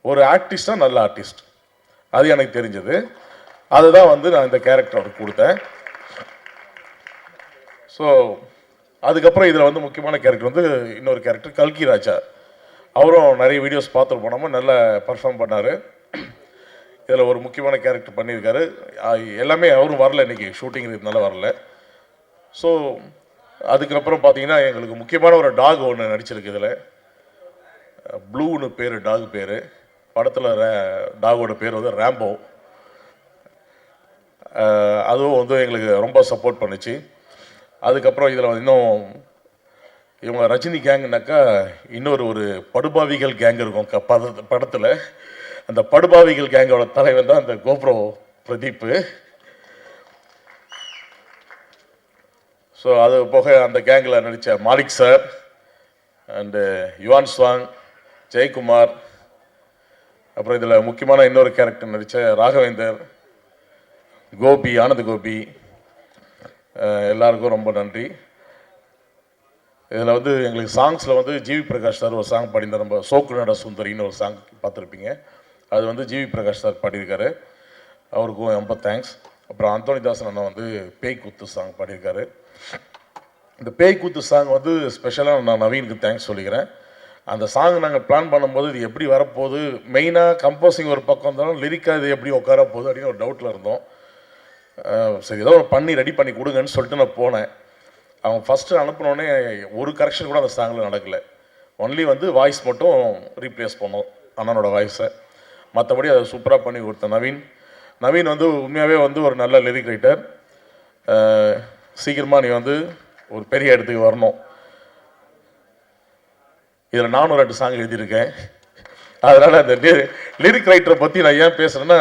Speaker 8: ஒரு ஆர்டிஸ்டாக நல்ல ஆர்டிஸ்ட் அது எனக்கு தெரிஞ்சது. அதுதான் வந்து நான் இந்த கேரக்டர் அவருக்கு கொடுத்தேன். ஸோ அதுக்கப்புறம் இதில் வந்து முக்கியமான கேரக்டர் வந்து இன்னொரு கேரக்டர் கல்கி ராஜா. அவரும் நிறைய வீடியோஸ் பார்த்துட்டு போனாமல் நல்லா பர்ஃபார்ம் பண்ணார். இதில் ஒரு முக்கியமான கேரக்டர் பண்ணியிருக்காரு. எல்லாமே அவரும் வரல, இன்றைக்கி ஷூட்டிங் இருக்கிறதுனால வரல. ஸோ அதுக்கப்புறம் பார்த்தீங்கன்னா எங்களுக்கு முக்கியமான ஒரு டாக் ஒன்று நடிச்சிருக்கு இதில். ப்ளூன்னு பேர் டாக் பேர். படத்தில் டாகோட பேர் வந்து ரேம்போ. அதுவும் வந்து எங்களுக்கு ரொம்ப சப்போர்ட் பண்ணிச்சு. அதுக்கப்புறம் இதில் இன்னும் இவங்க ரஜினி கேங்குனாக்கா இன்னொரு ஒரு படுபாவிகள் கேங் இருக்கும் படத்தில். அந்த படுபாவிகள் கேங்கோட தலைவன் தான் அந்த கோப்ரோ பிரதீப்பு. ஸோ அது போக அந்த கேங்கில் நடித்த Malik sir and Yuan ஸ்வாங், Jayakumar, அப்புறம் இதில் முக்கியமான இன்னொரு கேரக்டர் நடித்த ராகவேந்தர், கோபி, ஆனந்த் கோபி, எல்லாருக்கும் ரொம்ப நன்றி. இதில் வந்து எங்களுக்கு சாங்ஸில் வந்து ஜிவி பிரகாஷ் சார் ஒரு சாங் பாடியிருந்தார். நம்ம சோக்குநட சுந்தரின்னு ஒரு சாங் பார்த்துருப்பீங்க. அது வந்து ஜிவி பிரகாஷ் சார் பாடியிருக்காரு, அவருக்கும் ரொம்ப தேங்க்ஸ். அப்புறம் அந்தோனி தாசன் அண்ணா வந்து பேய் கூத்து சாங் பாடியிருக்காரு. இந்த பேய் கூத்து சாங் வந்து ஸ்பெஷலாக நான் நவீனுக்கு தேங்க்ஸ் சொல்லிக்கிறேன். அந்த சாங் நாங்கள் பிளான் பண்ணும்போது இது எப்படி வரப்போகுது, மெயினாக கம்போசிங் ஒரு பக்கம் இருந்தாலும் லிரிக்காக இது எப்படி உட்கார போகுது அப்படின்னு ஒரு டவுட்டில் இருந்தோம். சரி ஏதோ ரெடி பண்ணி கொடுங்கன்னு சொல்லிட்டு நான் போனேன். அவங்க ஃபஸ்ட்டு அனுப்பினோடனே ஒரு கரெக்ஷன் கூட அந்த சாங்கில் நடக்கலை. ஒன்லி வந்து வாய்ஸ் மட்டும் ரீப்ளேஸ் பண்ணோம், அண்ணனோட வாய்ஸை. மற்றபடி அதை சூப்பராக பண்ணி கொடுத்தேன். நவீன் வந்து உண்மையாகவே வந்து ஒரு நல்ல லிரிக் ரைட்டர். சீக்கிரமாக நீ வந்து ஒரு பெரிய இடத்துக்கு வரணும். இதில் நானும் 2 சாங் எழுதியிருக்கேன். அதனால் அந்த லிரிக் ரைட்டரை பற்றி நான் ஏன் பேசுகிறேன்னா,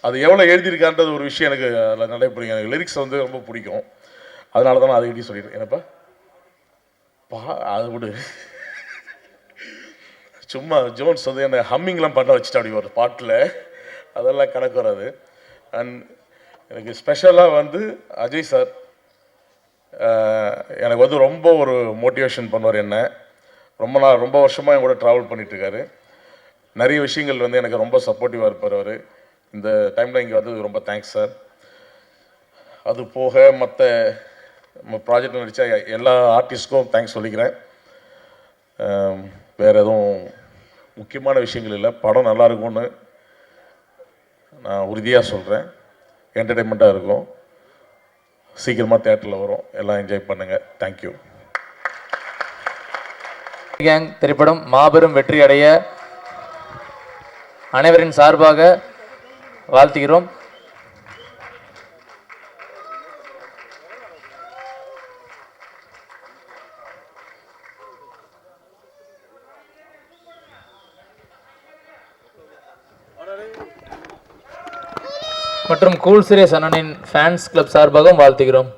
Speaker 8: அது எவ்வளோ எழுதியிருக்கான்றது ஒரு விஷயம் எனக்கு அதில் நிறைய பிடிக்கும். எனக்கு லிரிக்ஸ் வந்து ரொம்ப பிடிக்கும். அதனால தான் நான் அதை எழுதி சொல்லிடுறேன். என்னப்பா அதை விடு, சும்மா ஜோன்ஸ் வந்து என்னை ஹம்மிங்லாம் பண்ண வச்சுட்டு அப்படி ஒரு பாட்டில், அதெல்லாம் கணக்கு வராது. அண்ட் எனக்கு ஸ்பெஷலாக வந்து அஜய் சார் எனக்கு வந்து ரொம்ப ஒரு மோட்டிவேஷன் பண்ணுவார். என்ன ரொம்ப வருஷமாக என் கூட ட்ராவல் பண்ணிகிட்ருக்காரு. நிறைய விஷயங்கள் வந்து எனக்கு ரொம்ப சப்போர்ட்டிவாக இருப்பார் அவர். இந்த டைமில் இங்கே வந்து ரொம்ப தேங்க்ஸ் சார். அது போக மற்ற ப்ராஜெக்ட் நடித்த எல்லா ஆர்டிஸ்ட்க்கும் தேங்க்ஸ் சொல்லிக்கிறேன். வேறு எதுவும் முக்கியமான விஷயங்கள் இல்லை. படம் நல்லாயிருக்கும்னு நான் உறுதியாக சொல்கிறேன். என்டர்டெயின்மெண்ட்டாக இருக்கும். சீக்கிரமாக தேட்டரில் வரும். எல்லாம் என்ஜாய் பண்ணுங்கள். தேங்க்யூ.
Speaker 4: கேங் திரைப்படம் மாபெரும் வெற்றி அடைய அனைவரின் சார்பாக வாழ்த்துகிறோம். மற்றும் கூல் சீரியஸ் அண்ணனின் ஃபேன்ஸ் கிளப் சார்பாகவும் வாழ்த்துகிறோம்.